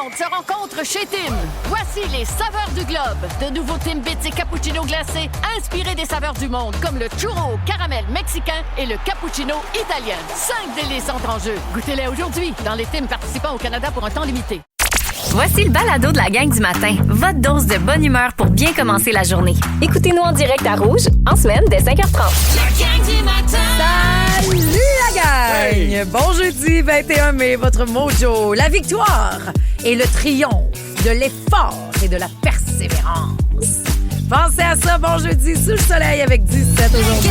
monde se rencontre chez Tim. Voici les saveurs du globe. De nouveaux Timbits et cappuccinos glacés inspirés des saveurs du monde, comme le churro au caramel mexicain et le cappuccino italien. 5 délices entrent en jeu. Goûtez-les aujourd'hui dans les Tim participants au Canada pour un temps limité. Voici le balado de la gang du matin. Votre dose de bonne humeur pour bien commencer la journée. Écoutez-nous en direct à Rouge, en semaine, dès 5h30. La gang du matin! Salut la gang! Hey. Bon jeudi 21 mai, votre mojo. La victoire et le triomphe de l'effort et de la persévérance. Pensez à ça, bon jeudi, sous le soleil avec 17 aujourd'hui.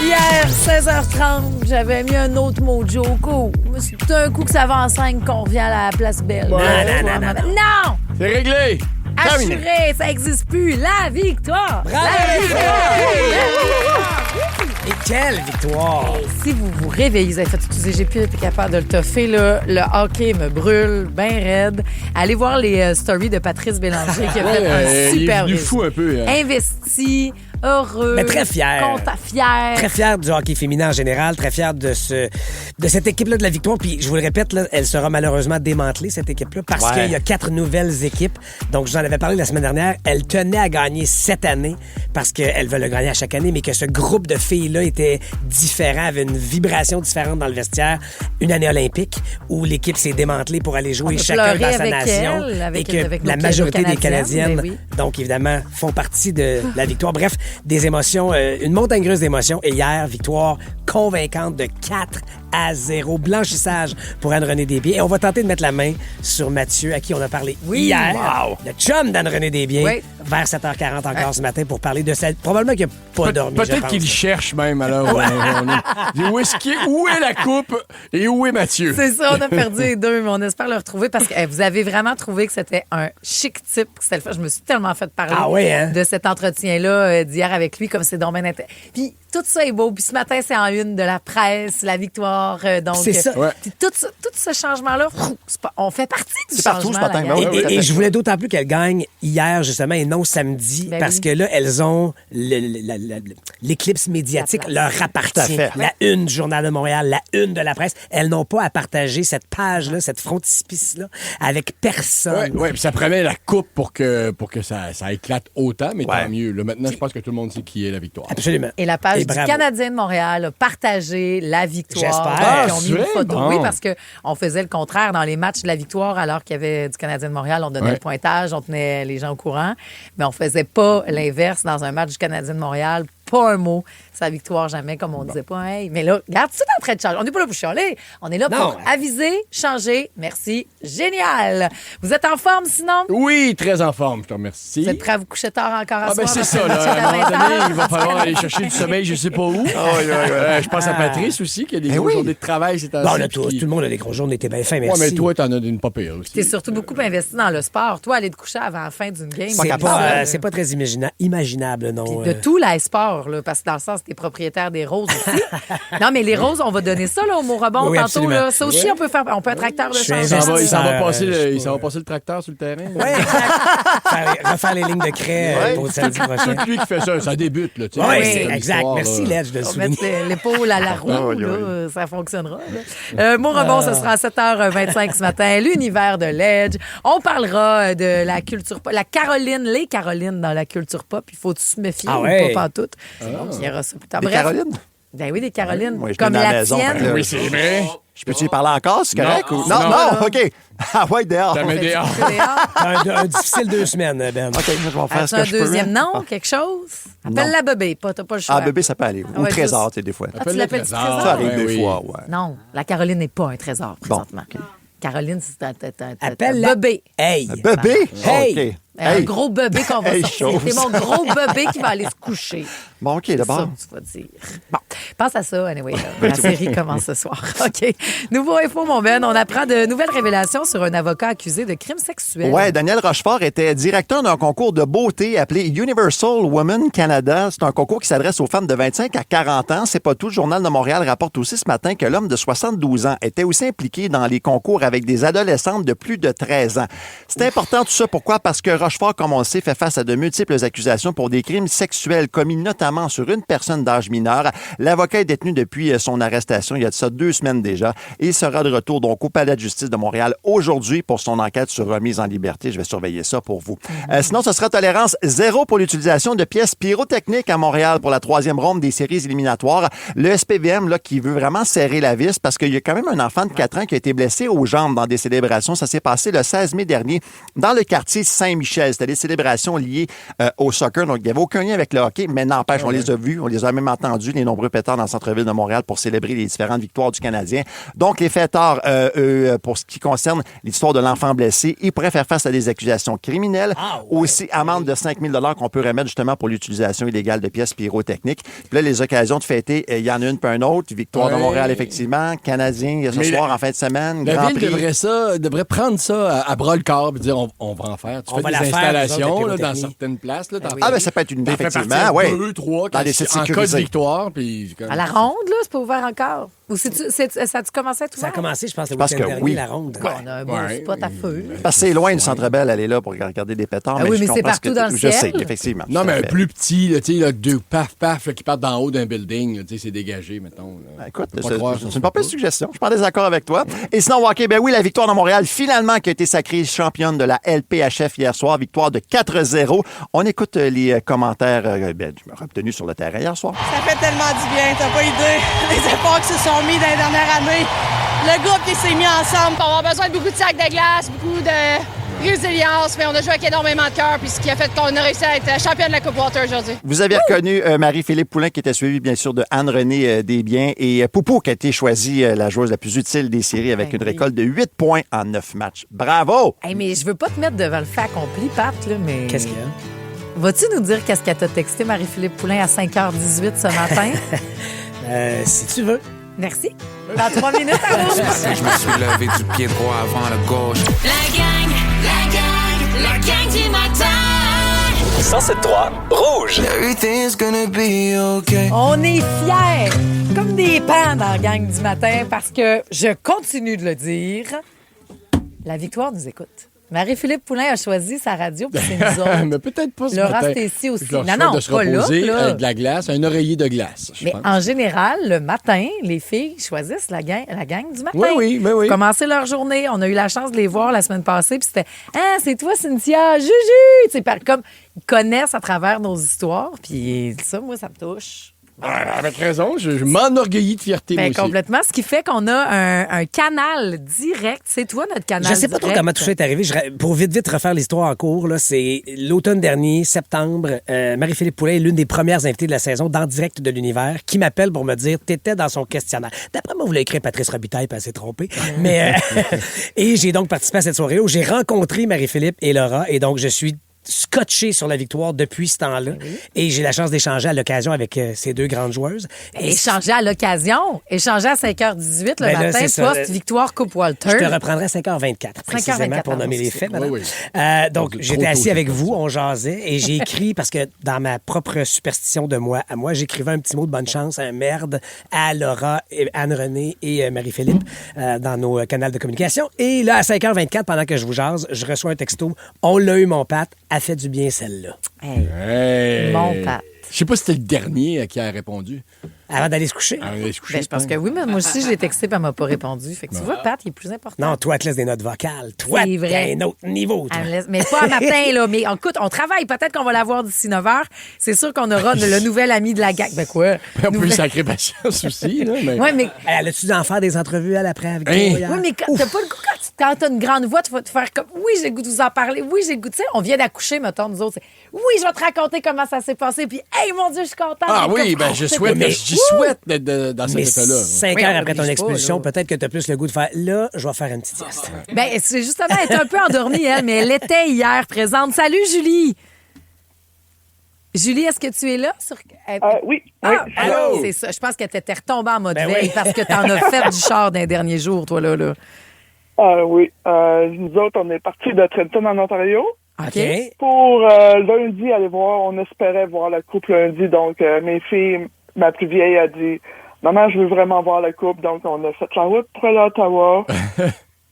Hier, 16h30, j'avais mis un autre mojo au coup. C'est tout un coup que ça va en 5 qu'on revient à la place belle. Non! C'est réglé! Assuré, ça n'existe plus. La victoire! Bravo! La victoire! Et quelle victoire! Et si vous vous réveillez, vous avez fait, excusez, j'ai plus été capable de le toffer, là. Le hockey me brûle bien raide. Allez voir les stories de Patrice Bélanger qui a fait un super il est fou un peu. investi, heureux. Mais très fier. Content, fier. Très fier du hockey féminin en général, très fier de cette équipe-là de la victoire. Puis je vous le répète, là, elle sera malheureusement démantelée, cette équipe-là, parce qu'il y a 4 nouvelles équipes. Donc, j'en avais parlé la semaine dernière. Elle tenait à gagner cette année parce qu'elle veut le gagner à chaque année, mais que ce groupe de filles-là était différent, avait une vibration différente dans le vestiaire. Une année olympique où l'équipe s'est démantelée pour aller jouer chacun dans sa nation. Et que la majorité des Canadiennes, donc évidemment, font partie de la victoire. Bref, des émotions, une montagne russe d'émotions. Et hier, victoire convaincante de 4-0. Blanchissage pour Anne-Renée Desbiens. Et on va tenter de mettre la main sur Mathieu, à qui on a parlé hier. Wow. Le chum d'Anne-Renée Desbiens, vers 7h40 encore ce matin pour parler de ça. Probablement qu'il n'a pas dormi. Peut-être qu'il cherche même, alors. Où est la coupe et où est Mathieu? C'est ça, on a perdu les deux, mais on espère le retrouver parce que vous avez vraiment trouvé que c'était un chic type. Je me suis tellement fait parler de cet entretien-là d'hier avec lui, comme c'est donc bien intéressant. Puis tout ça est beau. Puis ce matin, c'est en une de la presse, la victoire. Donc, c'est ça. Puis tout ce changement-là, on fait partie du changement. Partout ce matin. Et je voulais d'autant plus qu'elles gagnent hier, justement, et non samedi, parce que là, elles ont l'éclipse médiatique leur appartient. La une du Journal de Montréal, la une de la presse. Elles n'ont pas à partager cette page-là, cette frontispice-là, avec personne. Oui, puis ça prenait la coupe pour que ça éclate autant, mais tant mieux. Là, maintenant, je pense que tout le monde sait qui est la victoire. Absolument. Et la page du Canadien de Montréal a partagé la victoire. Ils ont mis une photo. Bon. Oui, parce qu'on faisait le contraire dans les matchs de la victoire, alors qu'il y avait du Canadien de Montréal. On donnait le pointage, on tenait les gens au courant. Mais on faisait pas l'inverse dans un match du Canadien de Montréal. Pas un mot. Sa victoire, jamais, comme on disait pas. Hey. Mais là, regarde, tout est en train de changer. On n'est pas là pour chialer. On est là pour aviser, changer. Merci. Génial. Vous êtes en forme, sinon? Oui, très en forme. Je te remercie. Vous êtes prêts à vous coucher tard encore à soir? C'est ça. Là, à un moment donné, il va falloir aller chercher du sommeil, je sais pas où. Je pense à Patrice aussi, qui a des grosses journées de travail. Tout le monde a des grosses journées. T'es bien fin, merci. Oui, mais toi, t'en as une pas pire aussi. T'es surtout beaucoup investi dans le sport. Toi, aller te coucher avant la fin d'une game. C'est pas très imaginable, non. De tout sport, là, parce que dans le sens, t'es propriétaire des roses aussi. Non, mais les roses, on va donner ça là, au mot rebond tantôt. Là. Ça aussi, on peut être acteur de changement. Il s'en va passer le tracteur sur le terrain. Oui, exact. Refaire les lignes de craie pour le samedi prochain. C'est lui qui fait ça. Ça débute. Là, oui, exact. Merci, Ledge, de le souligner. On va mettre l'épaule à la roue. Là, ça fonctionnera. Mot rebond, ce sera à 7h25 ce matin. L'univers de Ledge. On parlera de la culture pop. Les Carolines dans la culture pop. Il faut se méfier ou pas tout. Il y aura ça plus tard. Des Carolines? Ben oui, des Carolines. Oui, comme la maison, tienne. Oui, c'est vrai. Je peux-tu y parler encore? C'est correct? Non, non, OK. Ah ouais, dehors. Un difficile 2 semaines, Ben. OK, je vais faire ce que je peux. Un deuxième nom, quelque chose? Appelle-la bébé, t'as pas le choix. Ah, bébé, ça peut aller. Ou trésor, tu sais, des fois. Tu l'appelles trésor? Ça arrive des fois, ouais. Non, la Caroline n'est pas un trésor, présentement. Bon, okay. Caroline, c'est Appelle-la bébé. Hey! Bébé? Hey! Okay. Un gros bébé qu'on va sortir. C'est mon gros bébé qui va aller se coucher. Bon, OK, d'abord. C'est ça que tu vas dire. Bon, pense à ça, anyway. La série commence ce soir. OK. Nouveau info, mon Ben. On apprend de nouvelles révélations sur un avocat accusé de crimes sexuels. Oui, Daniel Rochefort était directeur d'un concours de beauté appelé Universal Women Canada. C'est un concours qui s'adresse aux femmes de 25 à 40 ans. C'est pas tout. Le Journal de Montréal rapporte aussi ce matin que l'homme de 72 ans était aussi impliqué dans les concours avec des adolescentes de plus de 13 ans. C'est important tout ça. Pourquoi? Parce que Rochefort, comme on le sait, fait face à de multiples accusations pour des crimes sexuels commis notamment sur une personne d'âge mineur. L'avocat enquête détenue depuis son arrestation il y a de ça 2 semaines déjà. Et il sera de retour donc au Palais de justice de Montréal aujourd'hui pour son enquête sur remise en liberté. Je vais surveiller ça pour vous. Sinon, ce sera tolérance zéro pour l'utilisation de pièces pyrotechniques à Montréal pour la 3e ronde des séries éliminatoires. Le SPVM là, qui veut vraiment serrer la vis parce qu'il y a quand même un enfant de 4 ans qui a été blessé aux jambes dans des célébrations. Ça s'est passé le 16 mai dernier dans le quartier Saint-Michel. C'était des célébrations liées au soccer. Donc, il n'y avait aucun lien avec le hockey, mais n'empêche, on les a vus, on les a même entendus, les nombreux pétards dans le centre-ville de Montréal pour célébrer les différentes victoires du Canadien. Donc, les fêtards, pour ce qui concerne l'histoire de l'enfant blessé, ils pourraient faire face à des accusations criminelles. Aussi, amende de 5 000 $ qu'on peut remettre justement pour l'utilisation illégale de pièces pyrotechniques. Puis là, les occasions de fêter, il y en a une puis un autre. Victoire de Montréal, effectivement. Canadien, ce soir, en fin de semaine. La Grand ville Prix. devrait prendre ça à bras-le-corps et dire on va en faire. Tu fais des installations là, dans certaines places. Là, ben ça peut être une idée, effectivement. Oui. 2, 3, dans des sites en cas de sécurisés. victoire. Puis, À la ronde, là, c'est pas ouvert encore. Ou ça a-tu commencé à tout Ça a commencé, je pense, le pense week-end que dernier, oui. la ronde. On a un beau spot à feu. Parce que c'est loin du Centre Bell, elle est là pour regarder des pétards. Ah oui, mais je c'est comprends ce partout que dans le je ciel. sais, effectivement. non, tout à mais fait. plus petit, là, tu sais, deux paf, là, qui partent d'en haut d'un building, là, tu sais, c'est dégagé, mettons. Là. Écoute, Faut pas croire, c'est une pas pire suggestion. Je suis pas en désaccord avec toi. Et sinon, hockey, ben oui, la victoire de Montréal, finalement, qui a été sacrée championne de la LPHF hier soir. Victoire de 4-0. On écoute les commentaires obtenus sur le terrain hier soir. Ça fait tellement du bien, t'as pas idée. Les efforts qui se sont mis dans les dernières années. Le groupe qui s'est mis ensemble. On va avoir besoin de beaucoup de sacs de glace, beaucoup de résilience, mais on a joué avec énormément de cœur, puis ce qui a fait qu'on a réussi à être championne de la Coupe Walter aujourd'hui. Vous avez reconnu Marie-Philippe Poulin, qui était suivie, bien sûr, de Anne-Renée Desbiens, et Poupou, qui a été choisie la joueuse la plus utile des séries avec une récolte de 8 points en 9 matchs. Bravo! Hey, mais je veux pas te mettre devant le fait accompli, Pat, là, mais... Qu'est-ce qu'il y a? Vas-tu nous dire qu'est-ce qu'elle t'a texté, Marie-Philippe Poulin, à 5h18 ce matin? Si tu veux. Merci. Dans 3 minutes, à vous. Je me suis levé du pied droit avant la gauche. La gang du matin. 107.3 Rouge. Everything's gonna be okay. On est fiers, comme des pans dans la gang du matin, parce que, je continue de le dire, la victoire nous écoute. Marie-Philippe Poulin a choisi sa radio, puis c'est nous autres. Mais peut-être pas ce Laura matin. Stacey aussi. Je leur Non, souhaite non, de se pas là, reposer là. avec de la glace, un oreiller de glace, je Mais pense. en général, le matin, les filles choisissent la gang du matin. Oui, mais oui. Pour commencer leur journée. On a eu la chance de les voir la semaine passée, puis c'était « Ah, c'est toi, Cynthia, Juju! » Tu sais, comme ils connaissent à travers nos histoires, puis ça, moi, ça me touche. Avec raison, je m'enorgueillis de fierté, moi Ben, aussi. complètement. Ce qui fait qu'on a un canal direct. C'est toi, notre canal Je sais pas trop direct. comment tout ça est arrivé. Pour vite refaire l'histoire en cours, là, c'est l'automne dernier, septembre. Marie-Philippe Poulin est l'une des premières invitées de la saison dans Direct de l'Univers qui m'appelle pour me dire t'étais dans son questionnaire. D'après moi, vous l'avez écrit Patrice Robitaille, puis elle s'est trompée. Mais et j'ai donc participé à cette soirée où j'ai rencontré Marie-Philippe et Laura, et donc je suis scotché sur la victoire depuis ce temps-là. Oui. Et j'ai la chance d'échanger à l'occasion avec ces deux grandes joueuses. Échanger à l'occasion. Échanger à 5h18 le Ben là, matin, post victoire Coupe Walter. Je te reprendrai à 5h24, précisément, pour nommer les faits, madame. Oui. Donc, j'étais assis avec vous, on jasait, et j'ai écrit, parce que dans ma propre superstition de moi, à moi, j'écrivais un petit mot de bonne chance, un merde, à Laura, Anne-Renée et Marie-Philippe dans nos canaux de communication. Et là, à 5h24, pendant que je vous jase, je reçois un texto. On l'a eu, mon Pat. A fait du bien, celle-là. Hey. Mon Pat. Je sais pas si c'était le dernier à qui a répondu. Avant d'aller se coucher? Avant d'aller se coucher. Ben, je pense que oui, mais moi aussi, je l'ai texté et elle m'a pas répondu. Fait que tu vois, Pat, il est plus important. Non, toi, tu laisses des notes vocales. Toi, c'est vrai. t'as un autre niveau. Toi. Mais pas à matin, là. Mais écoute, on travaille. Peut-être qu'on va l'avoir d'ici 9h. C'est sûr qu'on aura le nouvel ami de la gang. Ben quoi? On peut lui sacrer patience aussi. Là, mais... Ouais, mais... Elle a-tu d'en faire des entrevues à l'après avec toi? Oui, mais t'as pas le goût quand t'as une grande voix, tu vas te faire comme oui, j'ai le goût de vous en parler. Oui, j'ai le goût. Tu sais, on vient d'accoucher, mettons, nous autres. Oui, je vais te raconter comment ça s'est passé. Puis, hey, mon Dieu, je suis contente. Ah oui, ben je souhaite d'être dans cet état-là. 5 heures après ton expulsion, peut-être que tu as plus le goût de faire là, je vais faire un petit sieste. Ben, c'est justement, elle est un peu endormie, elle, mais elle était hier présente. Salut, Julie. Julie, est-ce que tu es là? Oui. Ah, allô? C'est ça. Je pense que tu étais retombée en mode veille parce que tu en as fait du char d'un dernier jour, toi, là. Oui. Nous autres, on est partis de Trenton, en Ontario. OK. Pour lundi, aller voir, on espérait voir la coupe lundi. Donc, mes filles, ma plus vieille a dit, maman, je veux vraiment voir la coupe. Donc, on a fait la route pour aller à Ottawa.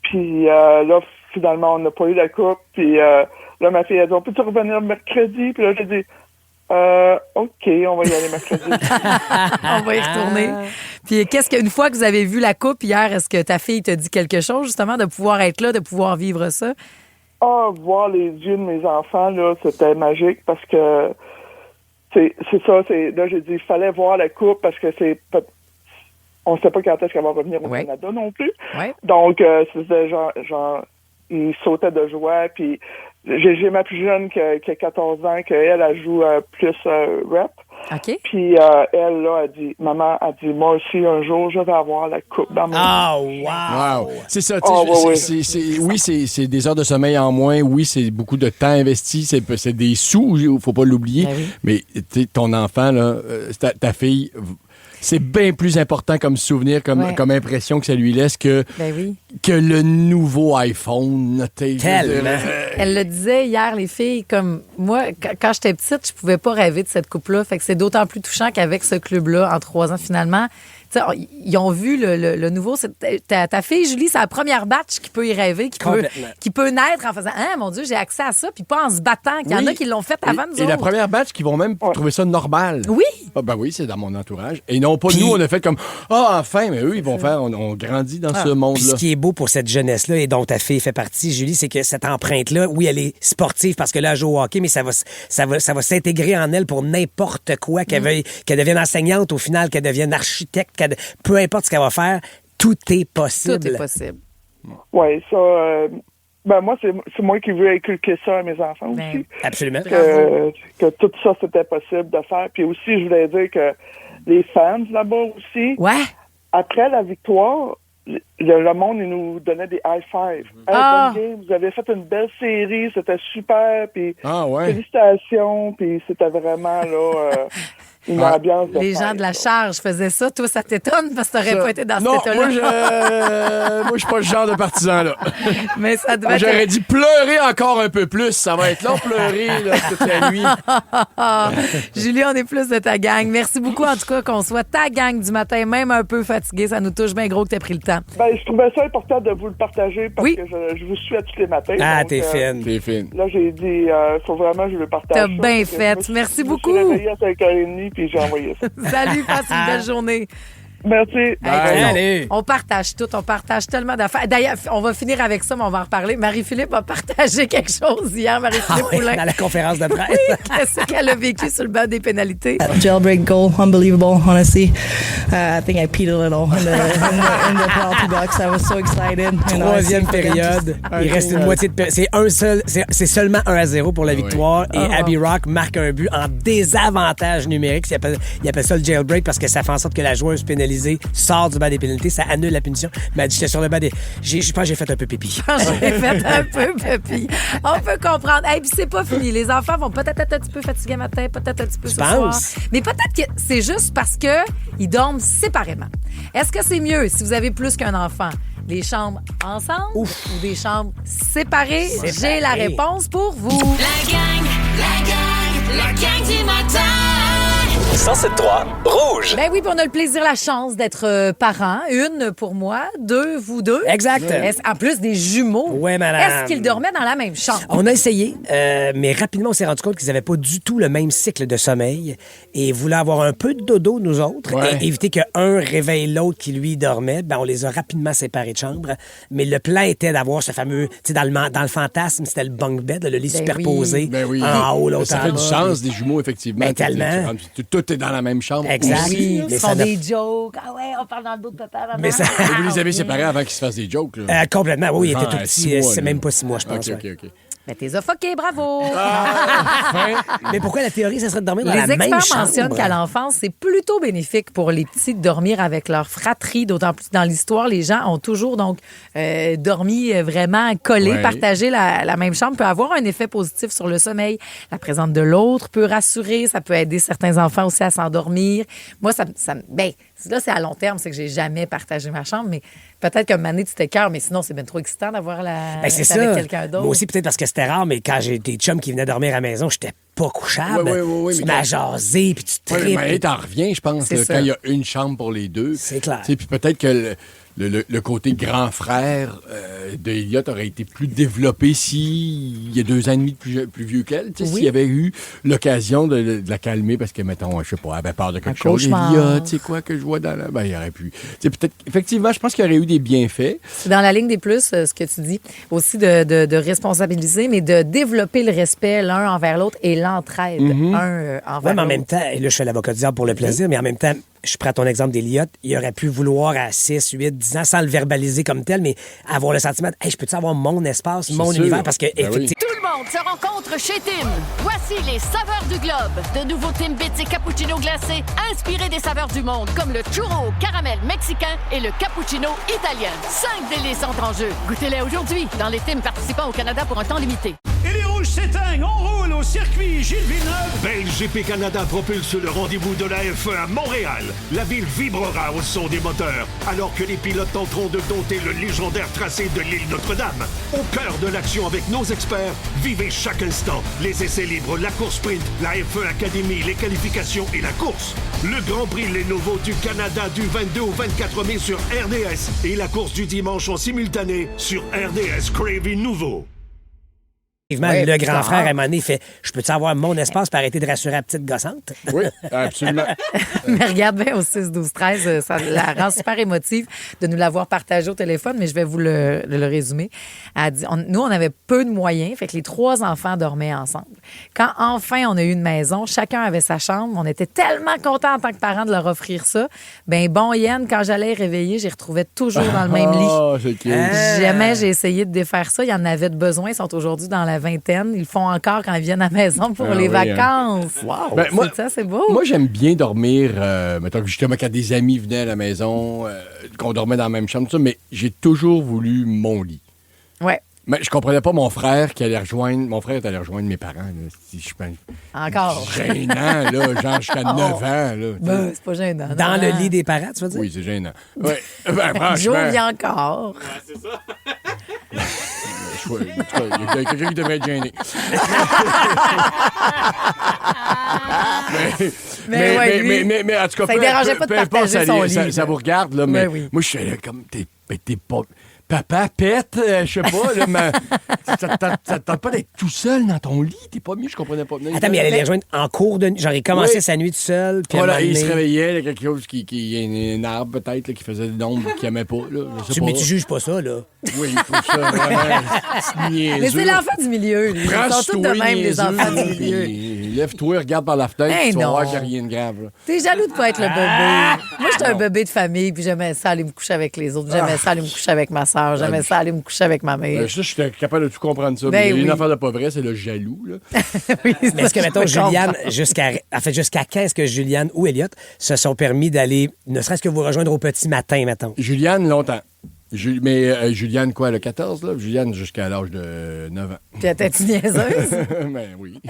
Puis là, finalement, on n'a pas eu la coupe. Puis là, ma fille a dit, on peut-tu revenir mercredi? Puis là, j'ai dit, OK, on va y aller mercredi. On va y retourner. Puis une fois que vous avez vu la coupe hier, est-ce que ta fille te dit quelque chose, justement, de pouvoir être là, de pouvoir vivre ça? Voir les yeux de mes enfants, là, c'était magique parce que c'est ça. Là, j'ai dit, il fallait voir la coupe parce que on ne sait pas quand est-ce qu'elle va revenir au Canada non plus. Ouais. Donc, c'était genre, ils sautaient de joie. Puis, j'ai ma plus jeune qui a 14 ans, qu'elle, elle joue plus rap. OK. Puis, elle, là, maman a dit, moi aussi, un jour, je vais avoir la coupe dans mon vie. Wow! C'est ça, oui, c'est des heures de sommeil en moins. Oui, c'est beaucoup de temps investi. C'est des sous, il ne faut pas l'oublier. Ben oui. Mais, ton enfant, là, ta fille... C'est bien plus important comme souvenir, comme impression que ça lui laisse que le nouveau iPhone. Tellement. Elle le disait hier, les filles, comme moi, quand j'étais petite, je pouvais pas rêver de cette coupe-là. Fait que c'est d'autant plus touchant qu'avec ce club-là, en 3 ans, finalement, t'sais, ils ont vu le nouveau. Ta fille, Julie, c'est la première batch qui peut y rêver, qui peut naître en faisant « Ah, mon Dieu, j'ai accès à ça », puis pas en se battant. Il y en a qui l'ont fait avant nous autres. Et la première batch qui vont même trouver ça normal. Oui. Ah, ben oui, c'est dans mon entourage. Et non pas nous, on a fait comme « Ah, enfin », mais eux, ils vont faire « On grandit dans ce monde-là ». Ce qui est beau pour cette jeunesse-là et dont ta fille fait partie, Julie, c'est que cette empreinte-là, oui, elle est sportive parce que là, elle joue au hockey, mais ça va s'intégrer en elle pour n'importe quoi, qu'elle devienne enseignante au final, qu'elle devienne architecte, peu importe ce qu'elle va faire, tout est possible. Tout est possible. Oui, ça... moi, c'est moi qui veux inculquer ça à mes enfants aussi. Absolument. Que tout ça, c'était possible de faire. Puis aussi, je voulais dire que les fans là-bas aussi, après la victoire, le monde, il nous donnait des high-fives. Bonne game, vous avez fait une belle série, c'était super, puis félicitations, puis c'était vraiment, là... une ambiance de les gens de la charge faisaient ça. Toi, ça t'étonne parce que t'aurais pas été dans cet état-là. Moi, je suis pas le genre de partisan, là. Mais ça devait J'aurais dit pleurer encore un peu plus. Ça va être long, pleurer là, toute la nuit. Julie, on est plus de ta gang. Merci beaucoup, en tout cas, qu'on soit ta gang du matin, même un peu fatigué. Ça nous touche bien gros que t'aies pris le temps. Je trouvais ça important de vous le partager parce que je vous suis à tous les matins. Ah, donc, t'es fine. T'es fine. Là, j'ai dit, faut vraiment que je le partage. T'as bien fait. Merci beaucoup. Je me suis réveillée à 5h30 puis j'ai envoyé ça. Salut, passe une belle journée. Merci. On partage tout, on partage tellement d'affaires. D'ailleurs, on va finir avec ça, mais on va en reparler. Marie-Philippe a partagé quelque chose hier, Marie-Philippe Poulin. Dans la conférence de presse. Qu'est-ce qu'elle a vécu sur le banc des pénalités? Jailbreak goal, unbelievable, honestly. I think I peed a little in the penalty box. I was so excited. Troisième période. Il reste une moitié de période. C'est seulement 1-0 pour la victoire. Et Abby Rock marque un but en désavantage numérique. Il appelle ça le jailbreak parce que ça fait en sorte que la joueuse pénalisée sort du banc des pénalités, ça annule la punition. Mais elle dit, j'étais sur le banc des... Je pense que j'ai fait un peu pipi. J'ai fait un peu pipi. On peut comprendre. Et puis c'est pas fini. Les enfants vont peut-être être un petit peu fatigués matin, peut-être un petit peu ce soir. Mais peut-être que c'est juste parce que ils dorment séparément. Est-ce que c'est mieux si vous avez plus qu'un enfant? Les chambres ensemble ou des chambres séparées? J'ai la réponse pour vous. La gang du matin. 107.3 Rouge. Ben oui, puis on a le plaisir, la chance d'être parents. Une pour moi, deux, vous deux. Exact. En plus des jumeaux. Oui, madame. Est-ce qu'ils dormaient dans la même chambre? On a essayé, mais rapidement, on s'est rendu compte qu'ils n'avaient pas du tout le même cycle de sommeil et voulaient avoir un peu de dodo, nous autres, et éviter qu'un réveille l'autre qui, lui, dormait. Ben, on les a rapidement séparés de chambre. Mais le plan était d'avoir ce fameux... Tu sais, dans le fantasme, c'était le bunk bed, le lit superposé. Ben oui. En haut, l'autre ça fait une chance, des jumeaux, effectivement. Ben, tellement. Tout est dans la même chambre. Exact. Oui, ils font des jokes. Ah ouais, on parle dans le dos de papa. Mais ça... Vous les avez séparés avant qu'ils se fassent des jokes, là. Complètement, oui. Il était tout petit. 6 mois, c'est même pas 6 mois, je pense. OK. Mais t'es affoqué, bravo! Mais pourquoi la théorie, ça serait de dormir dans la même chambre? Les experts mentionnent qu'à l'enfance, c'est plutôt bénéfique pour les petits de dormir avec leur fratrie. D'autant plus dans l'histoire, les gens ont toujours donc dormi vraiment collés. Partager la même chambre peut avoir un effet positif sur le sommeil. La présence de l'autre peut rassurer. Ça peut aider certains enfants aussi à s'endormir. Moi, Là, c'est à long terme, c'est que j'ai jamais partagé ma chambre, mais peut-être qu'un moment donné, tu t'écœures, mais sinon, c'est bien trop excitant d'avoir avec quelqu'un d'autre. Moi aussi, peut-être parce que c'était rare, mais quand j'ai des chums qui venaient dormir à la maison, j'étais pas couchable. Oui, tu m'as jasé, puis tu tripes. Oui, mais t'en reviens, je pense, quand il y a une chambre pour les deux. C'est clair. Puis peut-être que le côté grand frère de Elliott aurait été plus développé s'il y a 2 ans et demi de plus vieux qu'elle. S'il y avait eu l'occasion de la calmer parce que, mettons, je sais pas, elle avait peur de quelque chose. Elliott, tu sais quoi que je vois dans la... Ben, il aurait pu... peut-être, effectivement, je pense qu'il y aurait eu des bienfaits. C'est dans la ligne des plus, ce que tu dis. Aussi de responsabiliser, mais de développer le respect l'un envers l'autre et l'entraide un envers l'autre. Mais en même temps, là, je fais l'avocat du diable pour le plaisir, mais en même temps, je prends ton exemple d'Elliott, il aurait pu vouloir à 6, 8, 10 ans, sans le verbaliser comme tel, mais avoir le sentiment, je peux-tu avoir mon espace, mon univers? Parce que, effectivement... Tout le monde se rencontre chez Tim. Voici les saveurs du globe. De nouveaux Timbits et cappuccino glacés inspirés des saveurs du monde, comme le churro au caramel mexicain et le cappuccino italien. 5 délices sont en jeu. Goûtez-les aujourd'hui dans les Tims participants au Canada pour un temps limité. Et les rouges s'éteignent, on roule au circuit Gilles Villeneuve. GP Canada propulse le rendez-vous de la F1 à Montréal. La ville vibrera au son des moteurs, alors que les pilotes tenteront de dompter le légendaire tracé de l'île Notre-Dame. Au cœur de l'action avec nos experts, vivez chaque instant. Les essais libres, la course sprint, la F1 Academy, les qualifications et la course. Le Grand Prix Lenovo du Canada du 22 au 24 mai sur RDS et la course du dimanche en simultané sur RDS Crave Nouveau. Le grand frère, à un moment donné, fait « Je peux-tu avoir mon espace pour arrêter de rassurer la petite gossante? » Oui, absolument. Mais regarde bien au 6-12-13, ça la rend super émotive de nous l'avoir partagé au téléphone, mais je vais vous le résumer. Elle dit, nous, on avait peu de moyens, fait que les 3 enfants dormaient ensemble. Quand enfin on a eu une maison, chacun avait sa chambre, on était tellement contents en tant que parents de leur offrir ça. Yann, quand j'allais réveiller, j'y retrouvais toujours dans le même lit. Jamais j'ai essayé de défaire ça. Il y en avait de besoin, ils sont aujourd'hui dans la vingtaine. Ils le font encore quand ils viennent à la maison pour les vacances. Wow! C'est beau. Moi, j'aime bien dormir, mettons, justement, quand des amis venaient à la maison, qu'on dormait dans la même chambre, tout ça, mais j'ai toujours voulu mon lit. Ouais. Mais je comprenais pas mon frère qui allait rejoindre... Mon frère est allé rejoindre mes parents. Là. Encore. Gênant, là, genre jusqu'à 9 ans. Là, c'est pas gênant. Dans le lit des parents, tu veux dire? Oui, c'est gênant. Ouais. Franchement... Joe vient encore. Ouais, c'est ça. Il y a quelqu'un qui devrait être gêné. mais en tout cas, ça ne dérangeait pas de partager son lit. Ça vous regarde, là, mais oui. Moi, je suis comme... T'es pas... Papa pète, je sais pas, là, mais ça te tente pas d'être tout seul dans ton lit? T'es pas mieux, je comprenais pas. Attends, mais elle allait les rejoindre en cours de nuit. Genre, il commençait sa nuit tout seul. Puis voilà, il se réveillait, là, quelque chose un arbre peut-être, là, qui faisait des nombres qu'il aimait pas. Là, mais tu juges pas ça, là. Oui, il faut ça. Mais c'est l'enfant du milieu. Ils sont tous de même, les enfants du milieu. Lève-toi, regarde par la fenêtre, tu vas voir qu'il n'y a rien de grave. T'es jaloux de pas être le bébé. Moi, j'étais un bébé de famille, puis j'aimais ça aller me coucher avec les autres. J'aimais ça aller me coucher avec ma soeur. J'aimais ça aller me coucher avec ma mère. Ça, je suis capable de tout comprendre ça. Mais une affaire de pas vrai, c'est le jaloux. Là. Oui, mais est-ce que, mettons, Juliane, jusqu'à quand est-ce que Juliane ou Elliott se sont permis d'aller, ne serait-ce que vous rejoindre au petit matin, mettons? Juliane, longtemps. Mais Juliane, quoi, le 14, là? Juliane, jusqu'à l'âge de 9 ans. Puis elle était niaiseuse? Ben oui.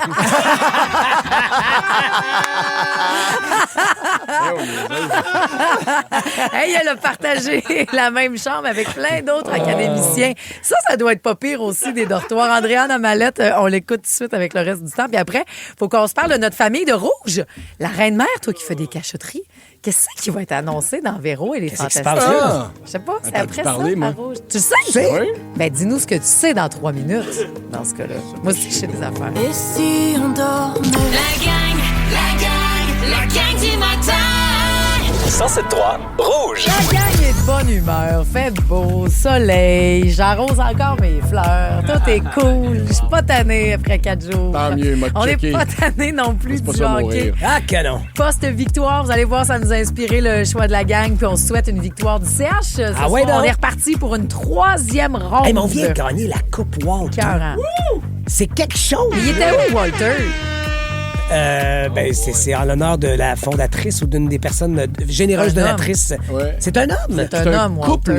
Hey, elle a partagé la même chambre avec plein d'autres académiciens. Ça doit être pas pire aussi, des dortoirs. Andréane Amalette, on l'écoute tout de suite avec le reste du temps. Puis après, il faut qu'on se parle de notre famille de Rouge. La reine-mère, toi qui fais des cachotteries. Qu'est-ce qui va être annoncé dans Véro et les Fantastiques? Je sais pas, c'est après ça, à Rouge. Tu le sais? Oui. Ben, dis-nous ce que tu sais dans 3 minutes, dans ce cas-là. Moi aussi, je sais des affaires. Et si on dormait? La gang du matin! 107.3 Rouge. La gang est de bonne humeur, fait beau, soleil, j'arrose encore mes fleurs, tout est cool. Je suis pas tannée après 4 jours. Tant mieux, on n'est pas tannée non plus du hockey. Ah, canon! Post-victoire, vous allez voir, ça nous a inspiré le choix de la gang, puis on souhaite une victoire du CH. On est reparti pour une 3e ronde. Hey, mais on vient de gagner la Coupe Walter. C'est quelque chose! Il était où, Walter? C'est en l'honneur de la fondatrice ou d'une des personnes généreuses donatrices. Ouais. C'est un homme. C'est un homme, couple.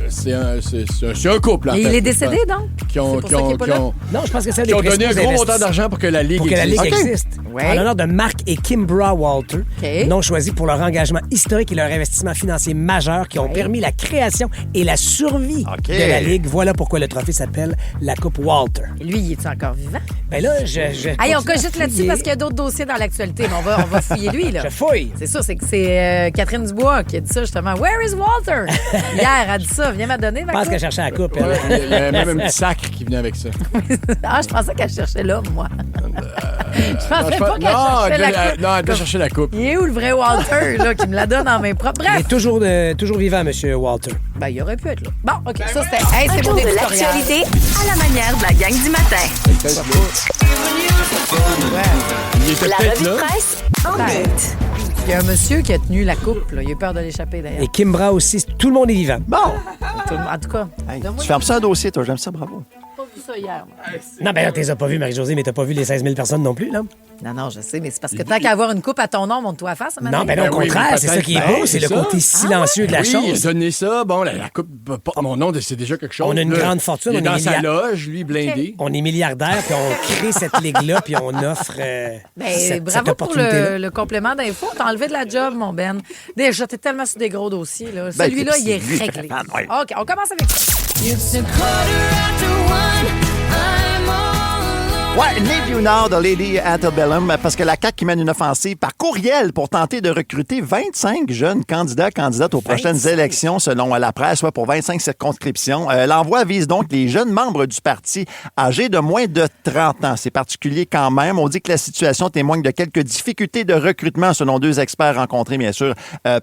C'est un couple. Et il est décédé, donc? Non, je pense que c'est des qui ont donné un gros montant d'argent pour que la Ligue existe. en l'honneur de Mark et Kimbra Walter, non choisis pour leur engagement historique et leur investissement financier majeur qui ont permis la création et la survie de la Ligue. Voilà pourquoi le trophée s'appelle la Coupe Walter. Et lui, il est encore vivant? Ben là, on cogite là-dessus parce qu'il y a d'autres dossiers dans l'actualité, mais on va fouiller lui, là. Je fouille. C'est ça, c'est Catherine Dubois qui a dit ça, justement. Where is Walter? Hier, elle a dit ça. Viens me donner ma coupe. Je pense qu'elle cherchait la coupe. Il y a même un petit sac qui venait avec ça. Je pensais qu'elle cherchait l'homme, moi. Je pensais pas qu'elle cherchait la coupe. Non, elle doit chercher la coupe. Il est où le vrai Walter, là, qui me la donne en main propre? Bref. Il est toujours vivant, M. Walter. Ben, il aurait pu être là. Bon, OK, ça, c'était... c'est mon de l'actualité à la manière de la gang du matin. La revue de presse en but. Il y a un monsieur qui a tenu la coupe, là. Il a eu peur de l'échapper, d'ailleurs. Et Kimbra aussi. Tout le monde est vivant. Bon. En tout cas. Tu fermes ça un dossier, toi. J'aime ça, bravo. Pas vu ça hier, moi. Non, ben là, tu les as pas vus, Marie-Josée, mais t'as pas vu les 16 000 personnes non plus, là? Non, je sais, mais c'est parce que tant qu'à avoir une coupe à ton nom, monte-toi à face. Non, ben non, au contraire, c'est ça qui est beau, c'est le côté silencieux de la chose. Donner ça, bon, la coupe, mon nom, c'est déjà quelque chose. On a une grande fortune. Il est dans sa loge, lui, blindé. On est milliardaire, puis on crée cette ligue-là, puis on offre bravo pour le complément d'info. T'as enlevé de la job, mon Ben. Déjà, t'es tellement sur des gros dossiers, là. Celui-là, il est réglé. OK, on commence avec ça. Ouais, Need You Now de Lady Antebellum, parce que la CAQ qui mène une offensive par courriel pour tenter de recruter 25 jeunes candidates aux prochaines élections, selon la presse, soit pour 25 circonscriptions. L'envoi vise donc les jeunes membres du parti âgés de moins de 30 ans. C'est particulier quand même. On dit que la situation témoigne de quelques difficultés de recrutement, selon 2 experts rencontrés, bien sûr,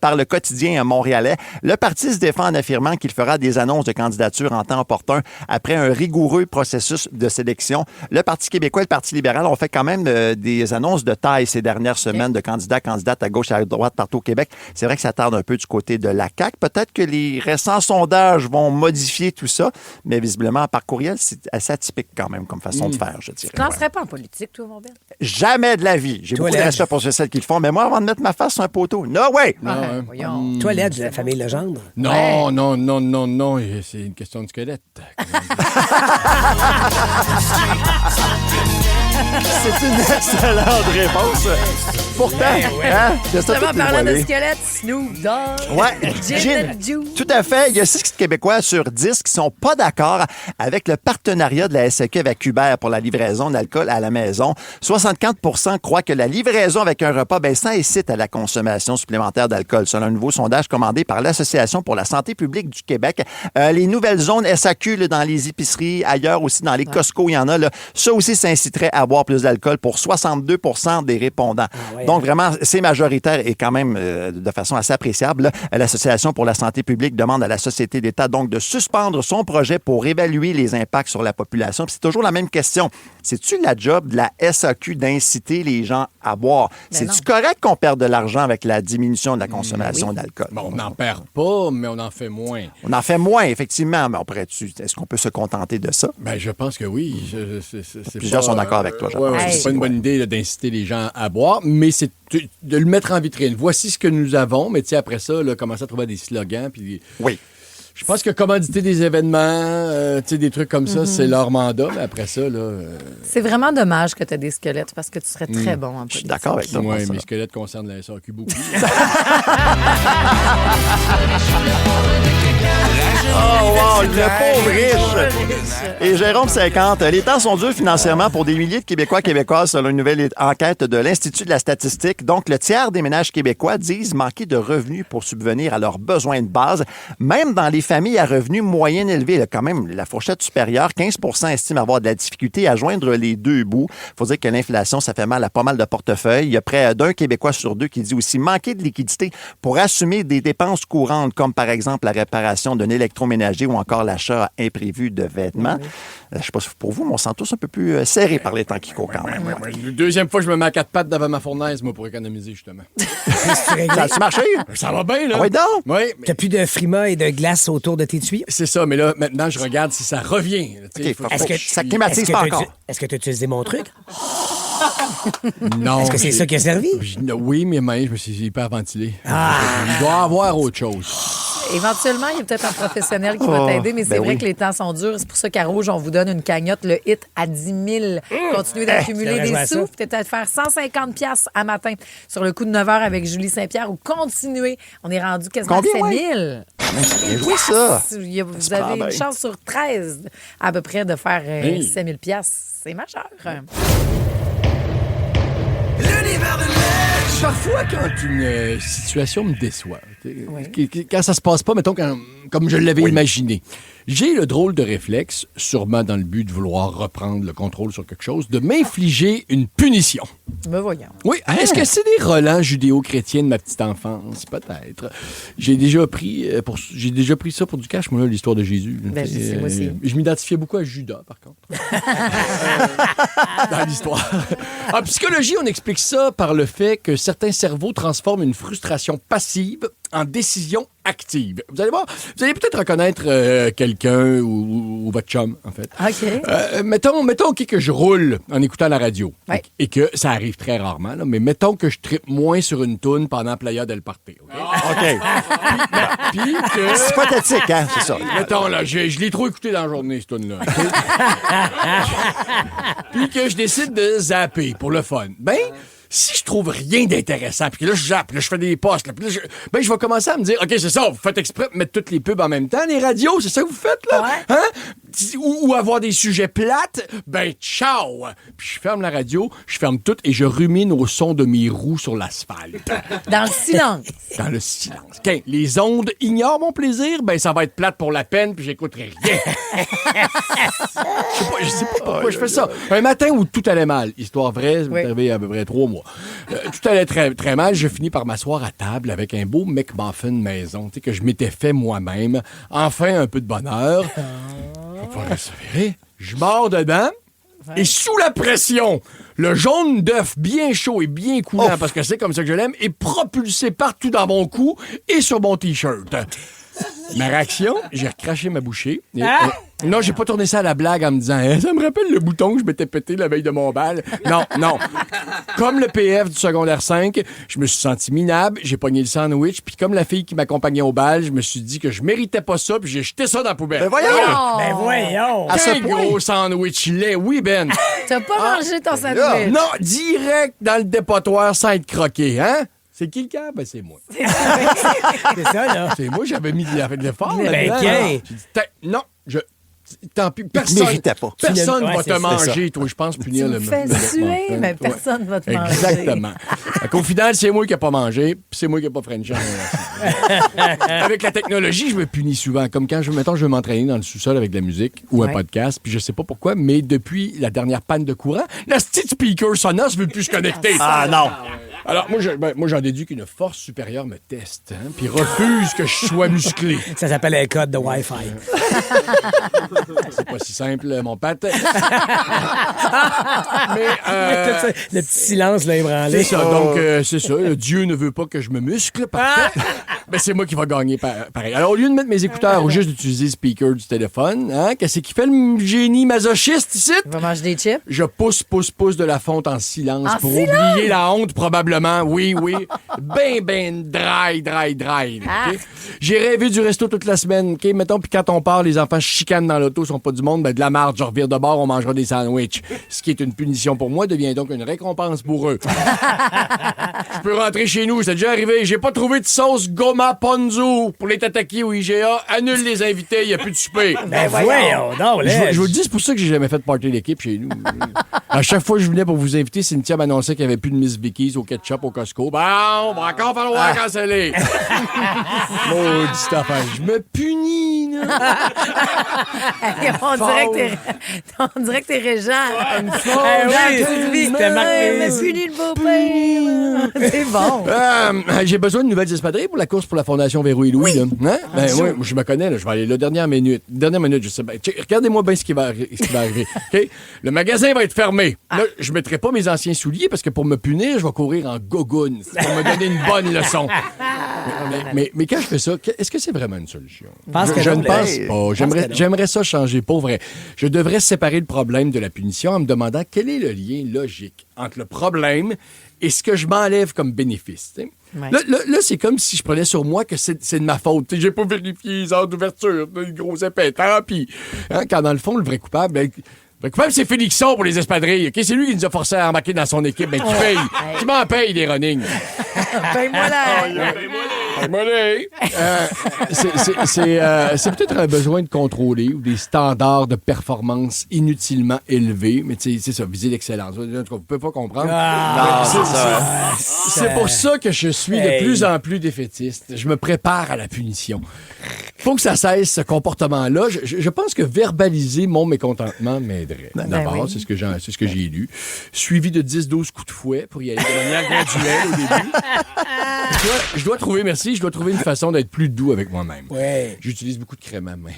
par le quotidien montréalais. Le parti se défend en affirmant qu'il fera des annonces de candidature en temps opportun après un rigoureux processus de sélection. Le Parti québécois et le Parti libéral ont fait quand même des annonces de taille ces dernières semaines de candidates à gauche et à droite partout au Québec. C'est vrai que ça tarde un peu du côté de la CAQ. Peut-être que les récents sondages vont modifier tout ça, mais visiblement, par courriel, c'est assez atypique quand même comme façon de faire, je dirais. Tu ne te lancerais pas en politique, toi, mon Ben? Jamais de la vie. J'ai beaucoup de respect pour celles qui le font, mais moi, avant de mettre ma face sur un poteau, no way! Toi, Led, de la famille Legendre? Non, c'est une question de squelette. C'est une excellente réponse. Pourtant, justement, parlant de squelette, Snoop Dogg. Ouais, Gin. Tout à fait. Il y a 6 Québécois sur 10 qui sont pas d'accord avec le partenariat de la SAQ avec Uber pour la livraison d'alcool à la maison. 64% croient que la livraison avec un repas, ça incite à la consommation supplémentaire d'alcool, selon un nouveau sondage commandé par l'Association pour la santé publique du Québec. Les nouvelles zones SAQ là, dans les épiceries, ailleurs aussi dans les Costco, il y en a. Là, ça aussi, ça inciterait à boire plus d'alcool pour 62% des répondants. Donc, vraiment, c'est majoritaire et quand même de façon assez appréciable. Là, l'Association pour la santé publique demande à la Société d'État donc de suspendre son projet pour évaluer les impacts sur la population. Puis c'est toujours la même question. C'est-tu la job de la SAQ d'inciter les gens à boire? C'est-tu correct qu'on perde de l'argent avec la diminution de la consommation d'alcool? Bon, on n'en perd pas, mais on en fait moins. On en fait moins, effectivement. Mais est-ce qu'on peut se contenter de ça? Je pense que oui. Plusieurs sont d'accord avec toi, je pense. C'est pas une bonne idée là, d'inciter les gens à boire, mais c'est de le mettre en vitrine. Voici ce que nous avons, mais après ça, là, commencer à trouver des slogans. Puis oui. Je pense que commanditer des événements, des trucs comme ça, c'est leur mandat, mais après ça, là... C'est vraiment dommage que tu aies des squelettes parce que tu serais très bon en politique. Je suis d'accord avec toi. Oui, mes squelettes concernent la SAQ beaucoup. Oh wow, le pauvre riche! Et Jérôme 50, les temps sont durs financièrement pour des milliers de Québécois et Québécoises selon une nouvelle enquête de l'Institut de la statistique. Donc, le tiers des ménages québécois disent manquer de revenus pour subvenir à leurs besoins de base. Même dans les familles à revenus moyens élevés, là, quand même, la fourchette supérieure, 15% estiment avoir de la difficulté à joindre les deux bouts. Il faut dire que l'inflation, ça fait mal à pas mal de portefeuilles. Il y a près d'un Québécois sur 2 qui dit aussi manquer de liquidité pour assumer des dépenses courantes, comme par exemple la réparation d'un électroménager ou encore l'achat imprévu de vêtements. Je ne sais pas si pour vous, mais on sent tous un peu plus serré par les temps qui courent quand même. La deuxième fois, je me mets à 4 pattes devant ma fournaise, moi, pour économiser, justement. Ça a-tu marché? Ça va bien, là. Ah oui, donc? Oui. T'as plus de frima et de glace autour de tes tuyaux? C'est ça, mais là, maintenant, je regarde si ça revient. Est-ce que ça climatise pas encore? Est-ce que tu as utilisé mon truc? Non. Est-ce que c'est ça qui a servi? Oui, mais je me suis hyper ventilé. Il doit y avoir autre chose. Éventuellement, il y a peut-être un professionnel qui va t'aider, mais c'est vrai que les temps sont durs. C'est pour ça qu'à Rouge, on vous donne une cagnotte, le hit à 10 000. Continuez d'accumuler des sous, peut-être à faire 150 $ à matin sur le coup de 9 h avec Julie Saint-Pierre ou continuez. On est rendu quasiment à 7 000. Bien joué, ça. Vous avez une chance sur 13 à peu près de faire 7 000 $. C'est majeur. Parfois, quand une situation me déçoit, quand ça se passe pas, mettons, comme je l'avais imaginé, j'ai le drôle de réflexe, sûrement dans le but de vouloir reprendre le contrôle sur quelque chose, de m'infliger une punition. Me voyons. Oui, est-ce que c'est des relents judéo-chrétiens de ma petite enfance? Peut-être. J'ai déjà pris ça pour du cash, moi, là, l'histoire de Jésus. Ben, moi aussi. Je m'identifiais beaucoup à Judas, par contre. Dans l'histoire. En psychologie, on explique ça par le fait que certains cerveaux transforment une frustration passive en décision active. Vous allez voir, vous allez peut-être reconnaître quelqu'un ou votre chum, en fait. OK. Mettons que je roule en écoutant la radio et que ça arrive très rarement, là, mais mettons que je trippe moins sur une toune pendant Playa del Party. OK? Puis que... C'est pathétique, hein? C'est ça. Mettons, là, je l'ai trop écouté dans la journée, cette toune-là. Puis que je décide de zapper pour le fun. Ben... Si je trouve rien d'intéressant, puis là, je zappe, là, je fais des posts, là, puis là, je vais commencer à me dire, OK, c'est ça, vous faites exprès de mettre toutes les pubs en même temps, les radios, c'est ça que vous faites, là? Ouais. Hein? Ou avoir des sujets plates, ben, ciao! Puis je ferme la radio, je ferme tout et je rumine au son de mes roues sur l'asphalte. Dans le silence. Dans le silence. OK, les ondes ignorent mon plaisir, ben, ça va être plate pour la peine, puis j'écouterai rien. Je sais pas pourquoi je fais ça. Un matin où tout allait mal, histoire vraie, ça m'est arrivé il y a à peu près 3 mois. Tout allait très, très mal. Je finis par m'asseoir à table avec un beau McMuffin maison que je m'étais fait moi-même. Enfin, un peu de bonheur. Je vais pas persévérer. Je mords dedans. Et sous la pression, le jaune d'œuf bien chaud et bien coulant, parce que c'est comme ça que je l'aime, est propulsé partout dans mon cou et sur mon T-shirt. Ma réaction, j'ai recraché ma bouchée. Non, j'ai pas tourné ça à la blague en me disant ça me rappelle le bouton que je m'étais pété la veille de mon bal. Non. Comme le PF du secondaire 5, je me suis senti minable, j'ai pogné le sandwich, puis comme la fille qui m'accompagnait au bal, je me suis dit que je méritais pas ça, puis j'ai jeté ça dans la poubelle. Ben voyons! Ben voyons! Quel gros sandwich lait, oui, Ben. T'as pas mangé ton sandwich? Non, direct dans le dépotoir sans être croqué, hein? C'est qui le cas? Ben, c'est moi. C'est ça, là. C'est moi, j'avais mis de l'effort. Ben, non, tant pis, personne va te manger, toi, je pense, punir le... Tu me fais suer, mais personne va te manger. Exactement. Au final, c'est moi qui n'ai pas mangé, puis c'est moi qui n'ai pas frenché. Avec la technologie, je me punis souvent. Comme quand, je veux m'entraîner dans le sous-sol avec de la musique ou un podcast, puis je sais pas pourquoi, mais depuis la dernière panne de courant, la petite speaker Sonos ne veut plus se connecter. Ah non! Alors, moi, j'en déduis qu'une force supérieure me teste, puis refuse que je sois musclé. Ça s'appelle un code de Wi-Fi. C'est pas si simple, mon pâte. Mais, le petit silence, là, ébranlé. C'est ça, donc, c'est ça. Dieu ne veut pas que je me muscle, parfait. Ben, c'est moi qui va gagner pareil. Alors, au lieu de mettre mes écouteurs ou juste d'utiliser le speaker du téléphone, qu'est-ce qui fait le génie masochiste ici? Tu vas manger des chips? Je pousse de la fonte en silence oublier la honte, probablement. Oui. Ben, dry. Okay? J'ai rêvé du resto toute la semaine, OK? Mettons, puis quand on part, les enfants chicanent dans l'auto, sont pas du monde, ben de la marde, je revire de bord, on mangera des sandwichs. Ce qui est une punition pour moi devient donc une récompense pour eux. Je peux rentrer chez nous, c'est déjà arrivé. J'ai pas trouvé de sauce Goma Ponzu pour les tataki au IGA. Annule les invités, il n'y a plus de souper. Ben voyons, non, je vous le dis, c'est pour ça que j'ai jamais fait de party d'équipe chez nous. À chaque fois que je venais pour vous inviter, Cynthia m'annonçait qu'il n'y avait plus de Miss Vicky's au ketchup au Costco. Bon, on va encore falloir canceller. Maudite affaire. Je me punis, là. On dirait que t'es Régent. Une faute. C'était marqué. Me punis le beau-père. C'est bon. J'ai besoin de nouvelles espadrilles pour la course pour la Fondation Véro et Louis. Là. Hein? Ben, moi, je me connais. Là. Je vais aller la dernière minute, je sais pas. Regardez-moi bien ce qui va arriver. Okay? Le magasin va être fermé. Là, je mettrai pas mes anciens souliers parce que pour me punir, je vais courir en gogoune. Pour me donner une bonne leçon. Mais quand je fais ça, est-ce que c'est vraiment une solution? Je pense que je ne pense pas. J'aimerais ça changer, pour vrai. Je devrais séparer le problème de la punition en me demandant quel est le lien logique entre le problème et ce que je m'enlève comme bénéfice. Ouais. Là, c'est comme si je prenais sur moi que c'est de ma faute. T'sais, j'ai pas vérifié les heures d'ouverture, le gros épais, puis quand dans le fond, le vrai coupable... Le coupable, c'est Félixon pour les espadrilles. Okay? C'est lui qui nous a forcé à embarquer dans son équipe. Ben, qui paye? Qui m'en paye, les running? Paye-moi là! C'est peut-être un besoin de contrôler ou des standards de performance inutilement élevés, mais c'est ça, viser l'excellence. Vous ne pouvez pas comprendre. C'est pour ça que je suis de plus en plus défaitiste. Je me prépare à la punition. Faut que ça cesse, ce comportement-là. Je pense que verbaliser mon mécontentement m'aiderait. D'abord, c'est ce que j'ai lu. Suivi de 10-12 coups de fouet pour y aller de manière graduelle au début. Je dois trouver une façon d'être plus doux avec moi-même. Ouais. J'utilise beaucoup de crème à main.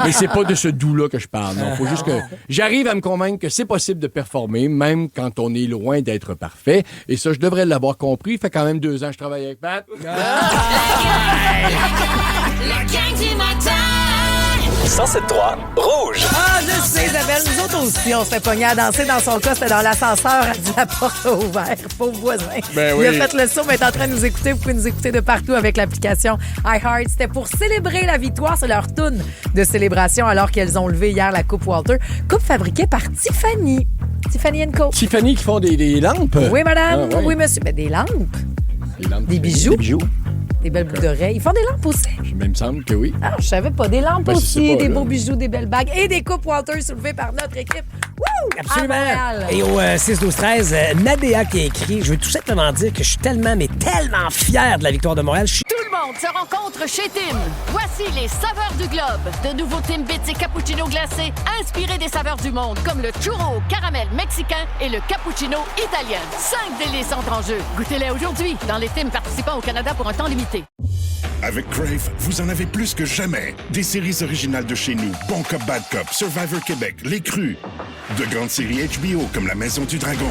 Mais c'est pas de ce doux-là que je parle. Non, faut juste que j'arrive à me convaincre que c'est possible de performer, même quand on est loin d'être parfait. Et ça, je devrais l'avoir compris. Fait quand même 2 ans que je travaille avec Pat. La gang du matin! 107.3 Rouge! Ah, je sais, Isabelle, nous autres aussi, on s'est pognés à danser. Dans son cas, c'était dans l'ascenseur, elle dit la porte ouverte. Pauvre voisin. Ben oui. Il a fait le saut, mais est en train de nous écouter. Vous pouvez nous écouter de partout avec l'application iHeart. C'était pour célébrer la victoire. C'est leur toune de célébration alors qu'elles ont levé hier la Coupe Walter. Coupe fabriquée par Tiffany. Tiffany & Co. Tiffany qui font des lampes? Oui, madame. Ah, oui, monsieur. Ben, des lampes. Des bijoux. Des bijoux. Des belles boucles d'oreilles. Ils font des lampes aussi. Il me semble que oui. Ah, je savais pas. Des lampes aussi, des beaux bijoux, des belles bagues et des coupes Walter soulevées par notre équipe. Wouh! Absolument. Et au 6-12-13, Nadéa qui a écrit « Je veux tout simplement dire que je suis tellement fier de la victoire de Montréal. » Tout le monde se rencontre chez Tim. Voici les saveurs du globe. De nouveaux Timbits et cappuccino glacés inspirés des saveurs du monde, comme le churro au caramel mexicain et le cappuccino italien. 5 délices entrent en jeu. Goûtez-les aujourd'hui dans les Tim participants au Canada pour un temps limité. Avec Crave, vous en avez plus que jamais. Des séries originales de chez nous, Bon Cop, Bad Cop, Survivor Québec, Les Crus. De grandes séries HBO comme La Maison du Dragon.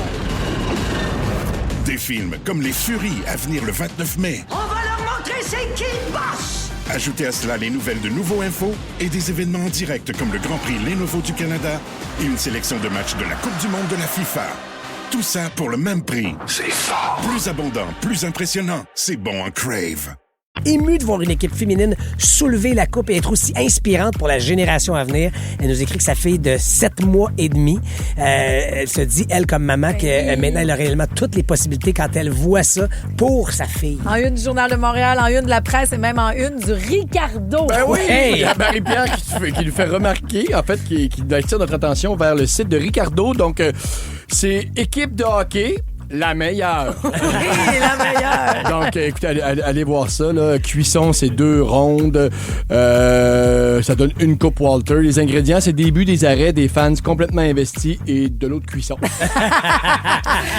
Des films comme Les Furies à venir le 29 mai. On va leur montrer c'est qui le boss! Ajoutez à cela les nouvelles de Nouveau Info et des événements en direct comme le Grand Prix Lenovo du Canada et une sélection de matchs de la Coupe du Monde de la FIFA. Tout ça pour le même prix. C'est fort! Plus abondant, plus impressionnant, c'est bon en Crave. Émue de voir une équipe féminine soulever la coupe et être aussi inspirante pour la génération à venir. Elle nous écrit que sa fille de 7 mois et demi, elle se dit, elle comme maman, que maintenant elle a réellement toutes les possibilités quand elle voit ça pour sa fille. En une du Journal de Montréal, en une de la presse et même en une du Ricardo. Ben oui! Il y a Marie-Pierre qui lui fait remarquer, en fait, qui attire notre attention vers le site de Ricardo. Donc, c'est équipe de hockey. La meilleure. Oui, la meilleure. Donc, écoutez, allez voir ça. Là. Cuisson, c'est 2 rondes. Ça donne une coupe Walter. Les ingrédients, c'est des buts, des arrêts, des fans complètement investis et de l'eau de cuisson.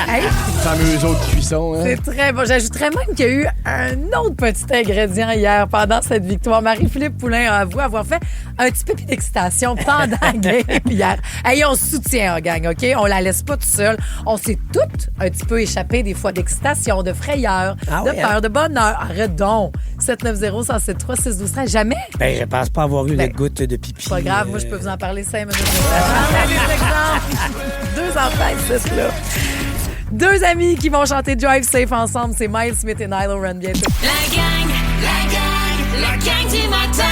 Hey. Fameuse eau de cuisson. Hein? C'est très bon. J'ajouterais même qu'il y a eu un autre petit ingrédient hier pendant cette victoire. Marie-Philippe Poulin a avoué avoir fait un petit peu d'excitation pendant la game hier. Hey, on se soutient, gang, OK? On la laisse pas toute seule. On s'est toutes un petit peu échappé des fois d'excitation, de frayeur, de peur, de bonheur. Arrête donc. 790-173-612-13. Jamais? Ben, je pense pas avoir eu la goutte de pipi. Pas grave, moi, je peux vous en parler 5 minutes. Des exemples. 2 enfants, c'est là. 2 amis qui vont chanter Drive Safe ensemble. C'est Miles Smith et Nyla Run bientôt. La gang du matin!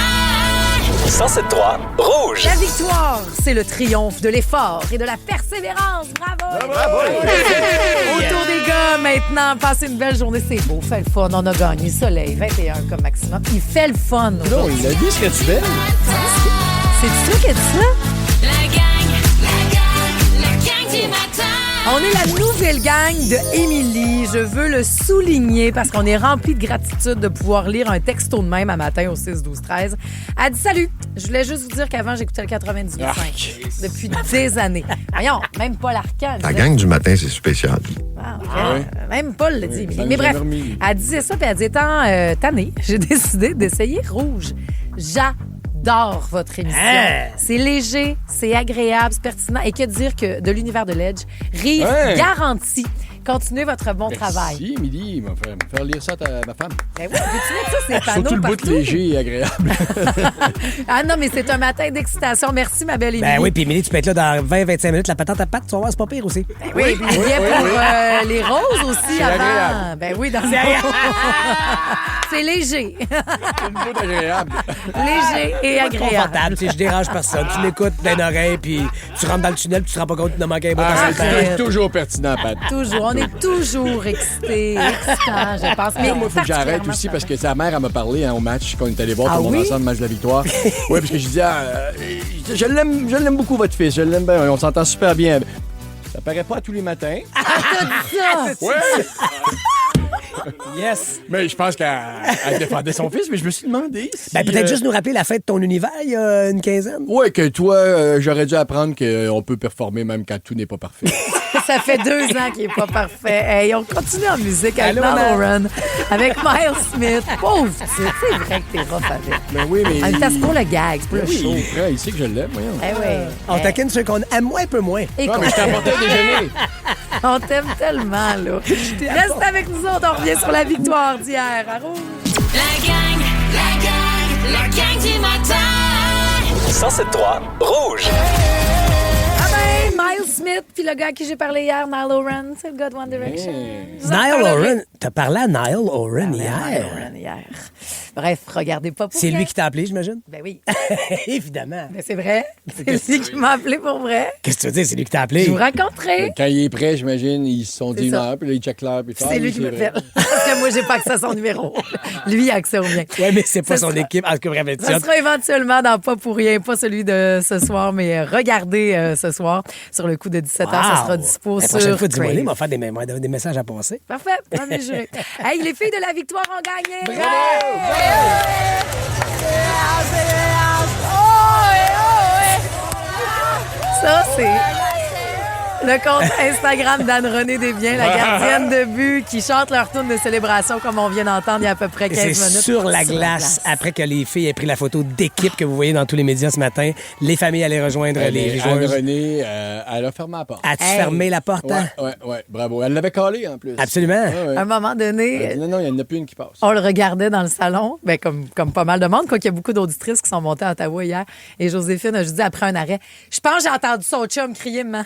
107.3 Rouge. La victoire, c'est le triomphe de l'effort et de la persévérance. Bravo! Bravo! Autour des gars, maintenant, passez une belle journée. C'est beau, fait le fun. On a gagné. Soleil, 21 comme maximum. Il fait le fun. Non, il a dit ce que tu fais. C'est toi qui as dit ça? La gang du matin! On est la nouvelle gang de Émilie. Je veux le souligner parce qu'on est rempli de gratitude de pouvoir lire un texto de même à matin au 6-12-13. Elle dit « Salut, je voulais juste vous dire qu'avant, j'écoutais le 98.5 depuis des années. » Voyons, même Paul Arcand. La gang du matin, c'est spécial. Même Paul l'a dit, Émilie. Mais bref, elle disait ça, puis elle dit « Étant tannée, j'ai décidé d'essayer Rouge. J'adore votre émission. C'est léger, c'est agréable, c'est pertinent. Et que dire que de l'univers de Ledge, rire garanti. Continuez votre bon travail. Merci, Émilie. Me faire lire ça à ma femme. Ben oui, peux-tu mettre ça, ces panneaux Surtout le partout? bout léger et agréable. Ah non, mais c'est un matin d'excitation. Merci, ma belle Émilie. Ben oui, puis Émilie, tu peux être là dans 20-25 minutes. La patente à patte, tu vas voir, c'est pas pire aussi. Ben oui, puis il y a pour les roses aussi C'est avant. agréable. Ben oui, dans c'est léger. C'est une bout agréable. Léger et agréable. Confortable, tu sais, je dérange personne. Tu l'écoutes plein d'oreille, puis tu rentres dans le tunnel, puis tu te rends pas compte que tu n'as manqué un bout C'est toujours pertinent, Pat. Toujours. On est toujours excités. Excitant, je pense. Mais Moi, il faut que j'arrête aussi parce que sa mère, elle m'a parlé au match quand on est allé voir tout le monde ensemble, le match de la victoire. Oui, parce que je disais, je l'aime beaucoup, votre fils. Je l'aime bien. On s'entend super bien. Ça paraît pas tous les matins. T'as dit ça! Oui! Yes! Mais je pense qu'elle défendait son fils, mais je me suis demandé si... Ben, peut-être juste nous rappeler la fête de ton univers il y a une quinzaine. Oui, que toi, j'aurais dû apprendre qu'on peut performer même quand tout n'est pas parfait. Ça fait 2 ans qu'il n'est pas parfait. Hey, on continue en musique avec Lauren, avec Miles Smith. Pauvre petit, c'est vrai que t'es rough avec. Mais oui, mais... En même temps, c'est pour le gag, c'est pour le Oui, show. il est prêt, il sait que je l'aime, voyons. Eh oui. On taquine ceux qu'on aime moins, un peu moins. Et Non, mais je t'ai apporté à déjeuner. On t'aime tellement, là. Reste avec nous autres, on revient sur la victoire d'hier à Rouge. La gang du matin. 107.3 Rouge. Ah ben, Miles Smith, puis le gars à qui j'ai parlé hier, Niall Horan, c'est le gars de One Direction. Niall Horan, t'as parlé à Niall Horan hier. Bref, regardez pas pour C'est rien. lui qui t'a appelé, j'imagine? Ben oui. Évidemment. Ben c'est vrai. C'est lui qui m'a appelé pour vrai. Qu'est-ce que tu veux dire? C'est lui qui t'a appelé? Je vous raconterai. Quand il est prêt, j'imagine, ils se sont dit une heure, puis là, ils checkent l'heure, puis C'est lui qui m'appelle. Parce que moi, j'ai pas accès à son numéro. Lui, il a accès au mien. Oui, mais c'est pas Ça son sera- équipe. En tout cas, bref, Ça sera éventuellement dans Pas pour rien, pas celui de ce soir, mais regardez ce soir, sur le coup de 17h, ça sera dispo La sur prochaine fois, dis-moi, Crave. il m'a fait des messages à passer. Parfait, promis, juré. Hey, les filles de la victoire ont gagné! Ça, c'est le compte Instagram d'Anne-Renée Desbiens, la gardienne de but, qui chante leur tourne de célébration comme on vient d'entendre il y a à peu près 15 Et c'est minutes. sur la glace, après que les filles aient pris la photo d'équipe que vous voyez dans tous les médias ce matin. Les familles allaient rejoindre les joueuses. Anne-Renée, elle a fermé la porte. As-tu fermé la porte? Hein? Oui, bravo. Elle l'avait collé, en plus. Absolument. À un moment donné, Non, il n'y en a plus une qui passe. on le regardait dans le salon, ben comme pas mal de monde, quoi qu'il y a beaucoup d'auditrices qui sont montées à Ottawa hier. Et Joséphine a juste dit après un arrêt, je pense que j'ai entendu son chum crier, maman.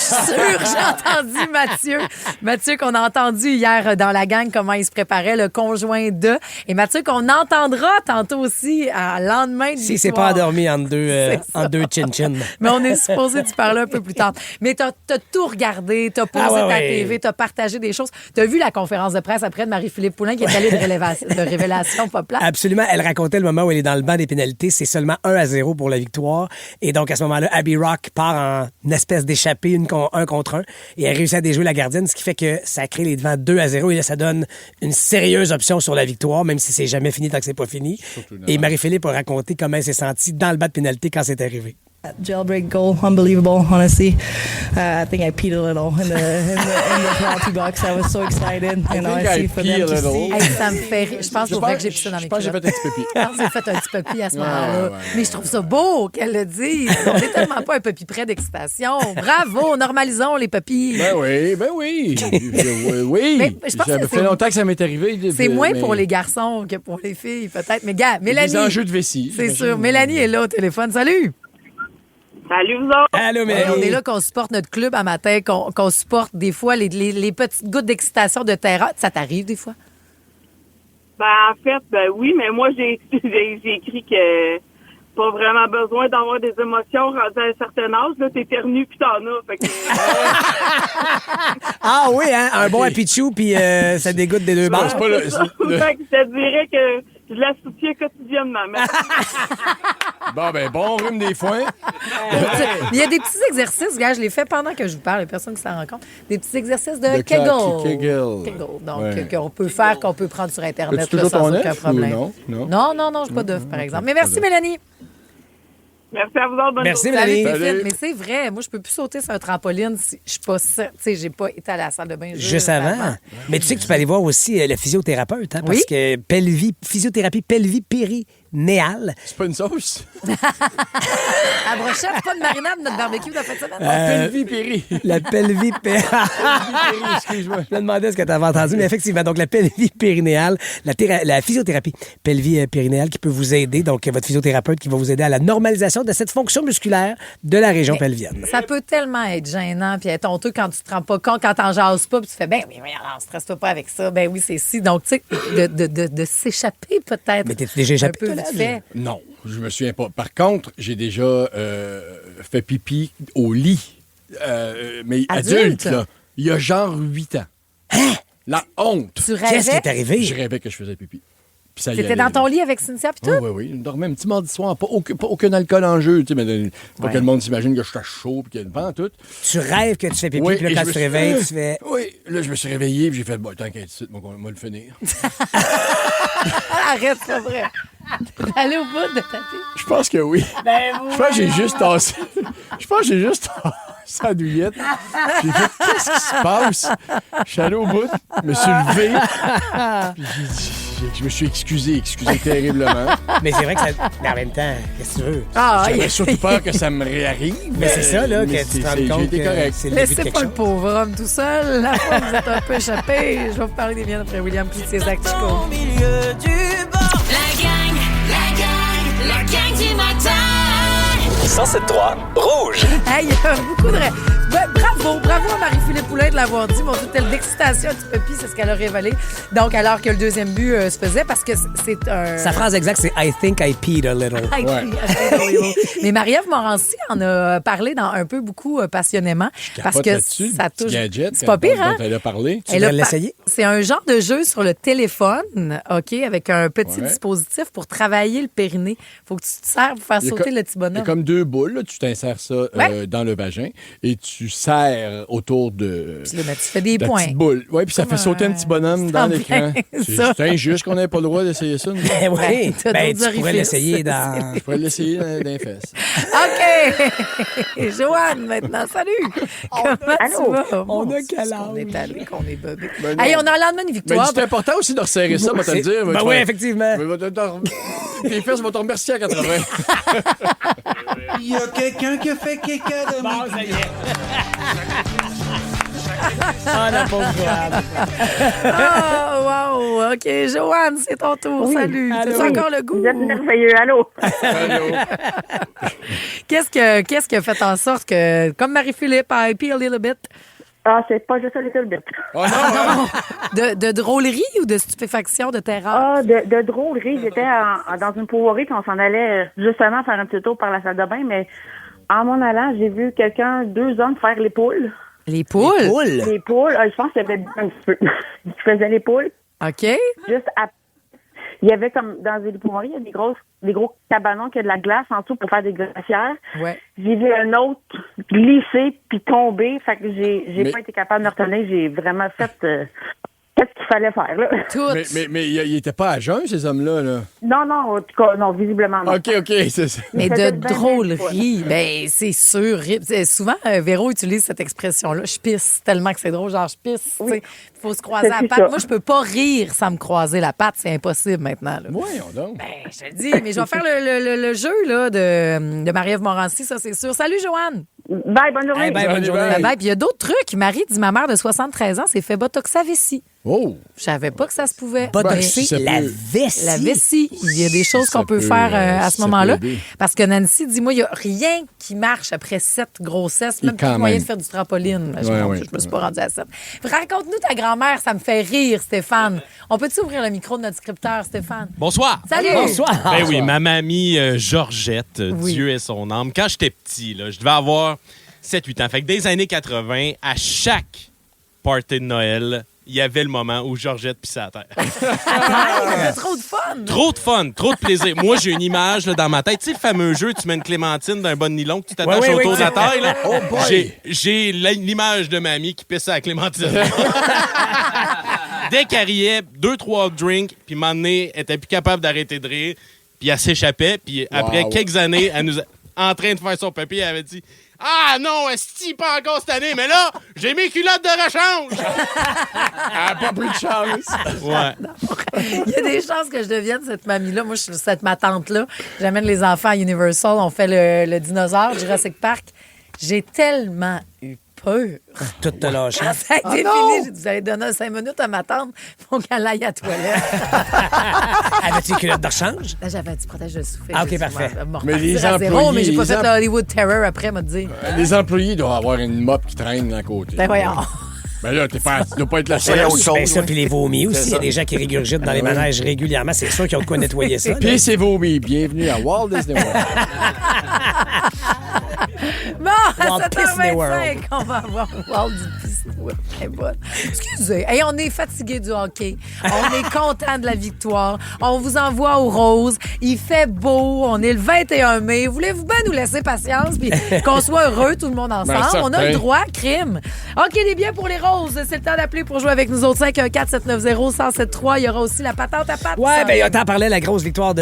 Je suis sûre que j'ai entendu Mathieu. Mathieu qu'on a entendu hier dans la gang, comment il se préparait, le conjoint de. Et Mathieu qu'on entendra tantôt aussi à lendemain de Si c'est l'histoire. pas endormi en deux chin-chin. Mais on est supposé d'y parler un peu plus tard. Mais t'as tout regardé, t'as posé ta TV, t'as partagé des choses. T'as vu la conférence de presse après de Marie-Philippe Poulin qui est allée de révélation pas plate. Absolument. Elle racontait le moment où elle est dans le banc des pénalités. C'est seulement 1-0 pour la victoire. Et donc, à ce moment-là, Abby Rock part en une espèce d'échappée, un contre un. Et elle réussit à déjouer la gardienne, ce qui fait que ça crée les devants 2-0. Et là, ça donne une sérieuse option sur la victoire, même si c'est jamais fini tant que c'est pas fini. Et Marie-Philippe a raconté comment elle s'est sentie dans le banc de pénalité quand c'est arrivé. Jailbreak goal, unbelievable, honestly. I think I peed a little in the penalty box. I was so excited. You know, I see for them to see. Hey, ça me fait rire. Je pense pour vrai que j'ai pissé dans mes Je pense que j'ai fait un petit pépi. Je pense que j'ai fait un petit pépi à ce moment-là. ouais. Mais je trouve ça beau qu'elle le dise. On n'est tellement pas un pépi près d'excitation. Bravo, normalisons les pépis. Ben oui. Oui. Mais je pense Ça que me fait longtemps que ça m'est arrivé. C'est moins mais- pour les garçons que pour les filles, peut-être. Mais gars, Mélanie. Des enjeux de vessie. C'est j'imagine. sûr. Mélanie est là au téléphone. Salut! Salut, vous autres! Allô, Mélanie. On est là qu'on supporte notre club à matin, qu'on supporte des fois les petites gouttes d'excitation de terrain. Ça t'arrive des fois? Ben, en fait, oui, mais moi, j'ai écrit que pas vraiment besoin d'avoir des émotions rendues à un certain âge. Là, t'éternues puis t'en as. Fait que... Ah oui, hein? Un bon happy-chou, puis ça dégoûte des deux bords. C'est pas le- Fait que je te dirais que je la soutiens quotidiennement. Mais... Bon rhume des foins. Il y a des petits exercices, gars, je les fais pendant que je vous parle, il y a personne qui s'en rend compte. Des petits exercices de Kegel. Kegel. Donc, Ouais. qu'on peut faire, qu'on peut prendre sur Internet As-tu là, toujours sans ton aucun œuf problème. ou non? Non, j'ai pas d'œuf, par exemple. Mais merci, Mélanie. Merci à vous autres. Bonne Merci, journée. Salut, Mélanie. Tiffany. Mais c'est vrai, moi, je peux plus sauter sur un trampoline si je suis pas... Tu sais, j'ai pas été à la salle de bain Juste avant. Mais tu sais que tu peux aller voir aussi le physiothérapeute, hein, parce Oui. que physiothérapie pelvie Néal. C'est pas une sauce? À brochette, c'est pas une marinade, notre barbecue de fin de semaine. Pelvis Péri. La pelvis péri. Excuse-moi. Je me demandais ce que tu avais entendu, mais effectivement, donc la pelvis périnéale, la physiothérapie pelvis périnéale qui peut vous aider, donc votre physiothérapeute qui va vous aider à la normalisation de cette fonction musculaire de la région pelvienne. Ça peut tellement être gênant puis être honteux quand tu te rends pas compte, quand t'en jases pas, puis tu fais, ben oui, alors, stresse-toi pas avec ça. Ben oui, c'est si. Donc, tu sais, de s'échapper peut-être. Mais t'es déjà échappé, un peu vite fait. Non, je me souviens pas. Par contre, j'ai déjà fait pipi au lit. Mais adulte, là. Il y a genre 8 ans. Hein? La honte. Tu rêvais? Qu'est-ce qui est arrivé? Je rêvais que je faisais pipi. T'étais dans ton lit avec Cynthia puis tout? Oui, oui. On dormait un petit mardi soir. Pas aucun alcool en jeu. Tu sais, mais pas que le monde s'imagine que je suis chaud puis qu'il y a pas en tout. Tu rêves que tu fais pipi, puis là, quand tu te réveilles, tu fais... Oui, là, je me suis réveillé puis j'ai fait, bon, t'inquiète, on va le finir. Arrête, c'est pas vrai. Aller au bout de ta vie. Je pense que oui. Je pense que j'ai juste tassé. Je pense que j'ai juste tassé la douillette. J'ai fait, qu'est-ce qui se passe? Je suis allé au bout, je me suis levé. Puis je me suis excusé terriblement. Mais c'est vrai que ça... Mais en même temps, qu'est-ce que tu veux? J'avais surtout peur que ça me réarrive. Mais c'est ça, là, que tu te rends compte que c'est le début de Laissez quelque pas chose. le pauvre homme tout seul. La fois que vous êtes un peu échappé, je vais vous parler des miens après William puis de ses actes Au milieu du bord. La gang du matin. 107.3 Rouge. Hey, il y a beaucoup de... Ben, bravo à Marie-Philippe Poulin de l'avoir dit. Mon telle d'excitation un petit peu pis, c'est ce qu'elle a révélé. Donc, alors que le deuxième but se faisait, parce que c'est un... Sa phrase exacte, c'est « I think I peed a little ». Mais Marie-Ève Morancy en a parlé beaucoup passionnément. Parce que ça touche... Gadget, c'est pas pire, hein? Elle a parlé. Tu voudrais l'essayer? C'est un genre de jeu sur le téléphone, OK, avec un petit dispositif pour travailler le périnée. Faut que tu te sers pour faire sauter le petit bonhomme. Il y a comme 2 boules, là. Tu t'insères ça dans le vagin et tu serres autour de... Puis là, tu fais des points. Boule. Oui, puis ça fait sauter un petit bonhomme dans l'écran. C'est injuste qu'on n'ait pas le droit d'essayer ça. Ben oui, tu pourrais l'essayer dans... Je pourrais l'essayer dans les fesses. OK! Joanne, maintenant, salut! Comment tu vas? On a quel âge? On est allé, qu'on est bébé. Ben Hey, on a un lendemain de victoire. Mais c'est important aussi de resserrer ça, moi, te le dire. Ben oui, effectivement. Tes fesses vont te remercier à 80. Il y a quelqu'un qui a fait caca de Bon, ça y est. Ah, la pauvre Joanne. Oh, wow. OK, Joanne, c'est ton tour. Oui. Salut. T'as encore le goût? Vous êtes merveilleux. Allô? Allô? Qu'est-ce qui a fait en sorte que, comme Marie-Philippe, I pee a little bit? Ah, c'est pas juste un little bit. Oh non! De drôlerie ou de stupéfaction, de terreur? Ah, de drôlerie. J'étais dans une pourvoirie, puis on s'en allait justement faire un petit tour par la salle de bain, mais en m'en allant, j'ai vu 2 hommes faire les poules. Les poules? Les poules. Je pense qu'il y avait un petit peu. Ils faisaient les poules. OK. Juste à... Il y avait comme dans les pourvoiries, il y a des gros cabanons qui a de la glace en dessous pour faire des glacières. Ouais. J'ai vu un autre glisser puis tomber. Fait que j'ai pas été capable de me retenir. J'ai vraiment fait qu'est-ce qu'il fallait faire, là. Mais ils étaient pas à jeun, ces hommes-là, là? Non, en tout cas, non, visiblement non. OK, c'est ça. Mais C'était de bien drôlerie, ben c'est sûr. Souvent, Véro utilise cette expression-là. Je pisse tellement que c'est drôle, genre je pisse. Il faut se croiser la patte. Ça. Moi, je peux pas rire sans me croiser la patte. C'est impossible maintenant. Oui, donc. Ben, je te le dis, mais je vais faire le jeu là, de Marie-Ève Morancy, ça c'est sûr. Salut, Joanne! Bye, bonne journée! Bonne journée! Bye. Puis il y a d'autres trucs. Marie dit, ma mère de 73 ans s'est fait botox à vessie. Oh! Je savais pas que ça se pouvait. Botoxer la vessie. La vessie. Il y a des choses qu'on peut faire à ce moment-là. Parce que Nancy dit, moi, il n'y a rien qui marche après 7 grossesses, même plus moyen de faire du trampoline. Je me suis pas rendue à 7. Raconte-nous ta grand-mère, ça me fait rire, Stéphane. On peut-tu ouvrir le micro de notre scripteur, Stéphane? Bonsoir. Salut. Bonsoir. Ben oui, ma mamie Georgette, Dieu est son âme. Quand j'étais petit, là, je devais avoir 7-8 ans. Fait que des années 80, à chaque party de Noël, il y avait le moment où Georgette pissait à terre. C'était trop de fun. Trop de fun, trop de plaisir. Moi, j'ai une image là, dans ma tête. Tu sais, le fameux jeu, tu mets une clémentine d'un bon nylon que tu t'attaches autour de la taille. Là. Oh boy. J'ai l'image de mamie qui pissait à la clémentine. Dès qu'elle riait, 2-3 drinks, puis m'emmener, elle était plus capable d'arrêter de rire, puis elle s'échappait, puis après quelques années, elle nous a... en train de faire son papier. Elle avait dit « Ah non, esti, pas encore cette année, mais là, j'ai mes culottes de rechange! » Elle n'a pas pris de chance. Ouais. Il y a des chances que je devienne cette mamie-là. Moi, je suis ma tante-là. J'amène les enfants à Universal. On fait le dinosaure, Jurassic Park. J'ai tellement eu peur. Tout te lâché. Quand ça a été fini, j'ai dit, vous allez donner 5 minutes à ma tante pour qu'elle aille à la toilette. Avais-tu une culotte de rechange? Là, j'avais un petit protège de souffle. Ah, OK, parfait. Mais les à zéro, mais j'ai pas employés, fait le Hollywood Terror après, m'a dit. Les employés doivent avoir une mop qui traîne à côté. Ben voyons. Ben là, tu dois pas être la seule. Ben ça, puis les vomis aussi. Il y a des gens qui régurgitent dans les manèges régulièrement. C'est sûr qu'ils ont de quoi nettoyer ça. Puis c'est vomi. Bienvenue à Walt Disney World. Bon, à Walt Disney 7h25, World. on va avoir Walt Disney World. Elle est bonne. Excusez. Hey, on est fatigué du hockey. On est content de la victoire. On vous envoie aux roses. Il fait beau. On est le 21 mai. Voulez-vous bien nous laisser patience puis qu'on soit heureux tout le monde ensemble? Ben, on a le droit, crime. OK, les biens pour les roses. C'est le temps d'appeler pour jouer avec nous autres. 514-790-1073. Il y aura aussi la patente à patte. Ouais, ben, t'en parlais, la grosse victoire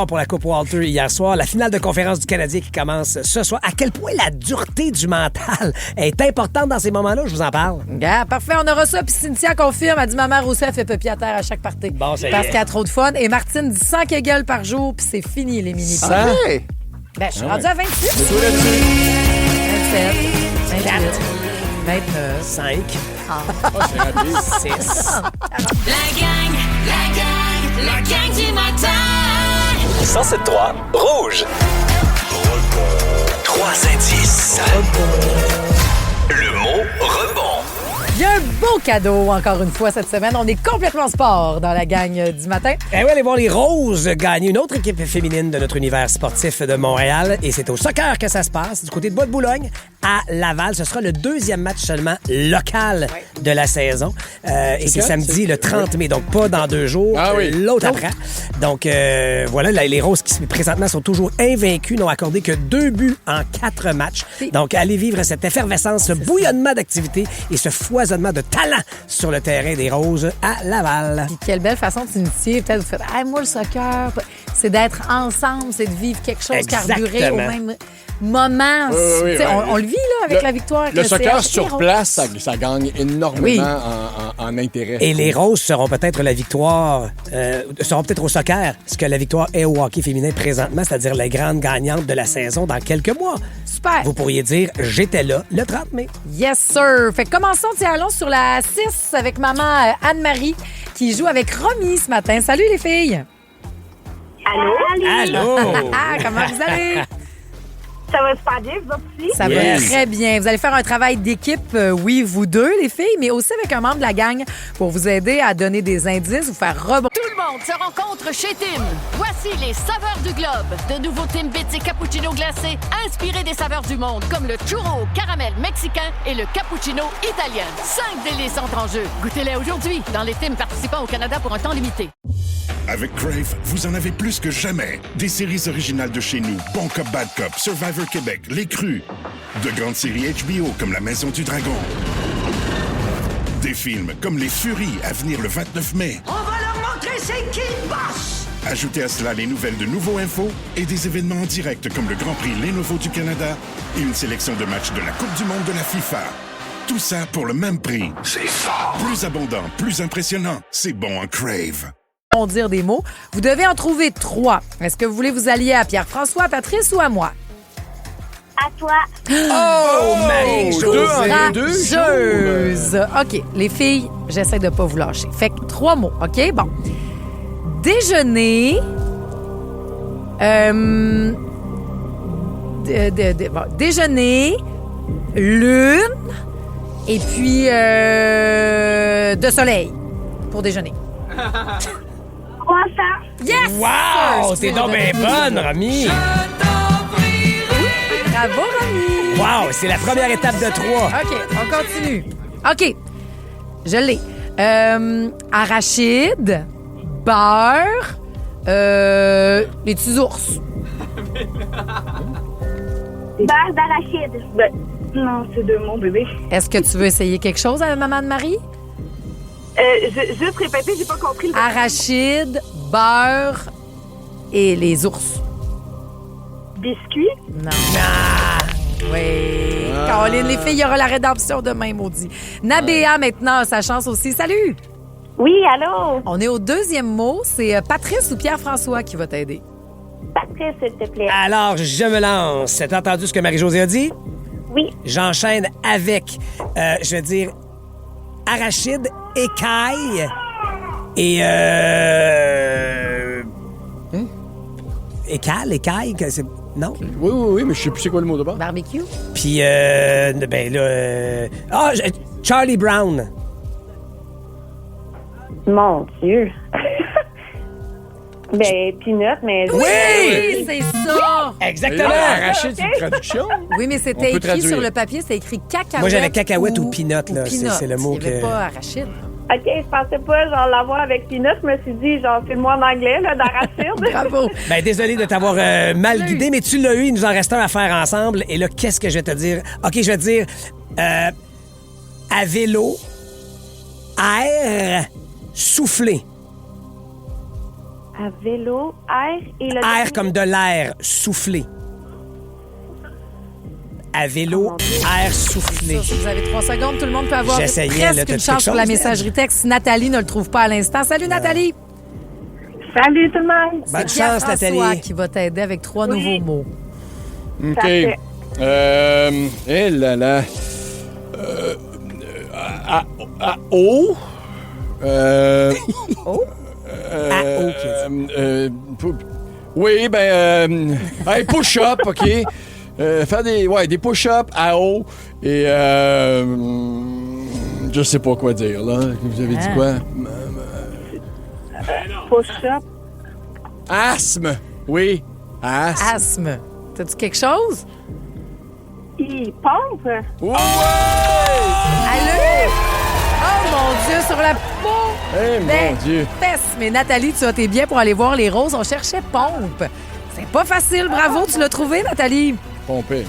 pour la Coupe Walter hier soir. La finale de conférence du Canadien qui commence ce soir. À quel point la dureté du mental est importante dans ces moments-là, je vous en parle. Yeah, parfait, on aura ça. Puis Cynthia confirme, elle dit ma mère aussi, elle fait pipi à terre à chaque partie. Bon, c'est parce qu'elle a trop de fun. Et Martine dit 100 kegels par jour, puis c'est fini les mini. Hey! Ben, je suis rendue à 28. 27, 28, 29, 5. C'est rapide. 6. La gang du matin. 107.3 Rouge. 3 indices. Le mot rebond. Il y a un beau cadeau, encore une fois, cette semaine. On est complètement sport dans la gang du matin. Eh oui, allez voir les Roses gagner une autre équipe féminine de notre univers sportif de Montréal. Et c'est au soccer que ça se passe, du côté de Bois-de-Boulogne, à Laval. Ce sera le deuxième match seulement local de la saison. Et c'est samedi, le 30 mai, donc pas dans 2 jours. Ah oui. L'autre après. Donc, voilà, les Roses qui, présentement, sont toujours invaincus, n'ont accordé que 2 buts en 4 matchs. Donc, allez vivre cette effervescence, ce bouillonnement d'activité et ce foisonnement de talent sur le terrain des Roses à Laval. Puis quelle belle façon de s'initier. Peut-être vous faites « moi, le soccer, c'est d'être ensemble, c'est de vivre quelque chose, carburé au même moment. » Oui, on le vit là, avec la victoire. Avec le soccer CH, sur place, ça gagne énormément en intérêt. Et les Roses seront peut-être la victoire, seront peut-être au soccer, ce que la victoire est au hockey féminin présentement, c'est-à-dire les grandes gagnantes de la saison dans quelques mois. Super. Vous pourriez dire, j'étais là le 30 mai. Yes, sir. Fait que commençons, allons sur la 6 avec maman Anne-Marie qui joue avec Romy ce matin. Salut les filles. Allô? Allô? Comment vous allez? Ça va super bien, vous autres aussi? Ça va très bien. Vous allez faire un travail d'équipe, oui, vous deux, les filles, mais aussi avec un membre de la gang pour vous aider à donner des indices, vous faire rebondir. Tout le monde se rencontre chez Tim. Voici les saveurs du globe. De nouveaux Timbits et cappuccino glacés inspirés des saveurs du monde, comme le churro caramel mexicain et le cappuccino italien. 5 délices sont en jeu. Goûtez-les aujourd'hui dans les Tims participants au Canada pour un temps limité. Avec Crave, vous en avez plus que jamais. Des séries originales de chez nous, Bon Cop, Bad Cop, Survivor Québec, Les Crus. De grandes séries HBO comme La Maison du Dragon. Des films comme Les Furies à venir le 29 mai. On va leur montrer c'est qui le boss! Ajoutez à cela les nouvelles de Nouveau Info et des événements en direct comme le Grand Prix Lenovo du Canada et une sélection de matchs de la Coupe du monde de la FIFA. Tout ça pour le même prix. C'est fort. Plus abondant, plus impressionnant. C'est bon en Crave. Dire des mots. Vous devez en trouver 3. Est-ce que vous voulez vous allier à Pierre-François, à Patrice ou à moi? À toi. Oh, Marie-Josée. OK, les filles, j'essaie de pas vous lâcher. Fait que 3 mots, OK? Bon. Déjeuner. Bon, déjeuner. Lune. Et puis de soleil pour déjeuner. Croissant. Yes! Wow! T'es donc bien bonne, Romy! Bravo, Romy! Wow! C'est la première étape de 3. OK, on continue. OK, je l'ai. Arachide, beurre, les petits ours. Beurre d'arachide. Non, c'est 2 mots, bébé. Est-ce que tu veux essayer quelque chose à maman de Marie? Juste répéter, j'ai pas compris. Arachide, beurre et les ours. Biscuit? Non. Oui. Caroline, les filles, il y aura la rédemption demain, maudit. Nabéa, maintenant, a sa chance aussi. Salut! Oui, allô? On est au deuxième mot. C'est Patrice ou Pierre-François qui va t'aider? Patrice, s'il te plaît. Alors, je me lance. T'as entendu ce que Marie-Josée a dit? Oui. J'enchaîne avec, je vais dire, arachide, écaille et... Écaille, c'est... Non? Oui, mais je sais plus c'est quoi le mot de base. Barbecue? Puis, Charlie Brown. Mon Dieu. Peanut, mais... Oui, c'est ça! Exactement! Arachide, c'est une traduction. Oui, mais c'était écrit sur le papier, c'était écrit cacahuète. Moi, j'avais cacahuète ou peanut, là. C'est le mot Il n'y avait pas arachide. OK, je pensais pas, l'avoir avec Peanut. Je me suis dit, c'est le mot en anglais, là, d'arachide. Bravo! Désolé de t'avoir mal guidé, mais tu l'as eu. Il nous en reste un à faire ensemble. Et là, qu'est-ce que je vais te dire? OK, je vais te dire à vélo, air, soufflé. À vélo, air et le... Air comme de l'air, soufflé. À vélo, air soufflé. Ça, si vous avez 3 secondes, tout le monde peut avoir presque une chance sur la messagerie texte. Nathalie ne le trouve pas à l'instant. Salut, Nathalie! Salut, tout le monde! Bonne chance, Nathalie. Qui va t'aider avec 3 nouveaux mots. OK. Là là. O. O? Oui, push-up, OK. Faire des push-ups à eau et je sais pas quoi dire, là. Vous avez dit quoi? Push-up. Asthme. Oui. Asthme. T'as-tu quelque chose? Il pompe. Ouais! Allez! Oh mon Dieu, sur la peau! Mon Dieu! Mais Nathalie, tu as tes biens pour aller voir les roses. On cherchait pompe. C'est pas facile. Bravo, tu l'as trouvé, Nathalie. Pompé.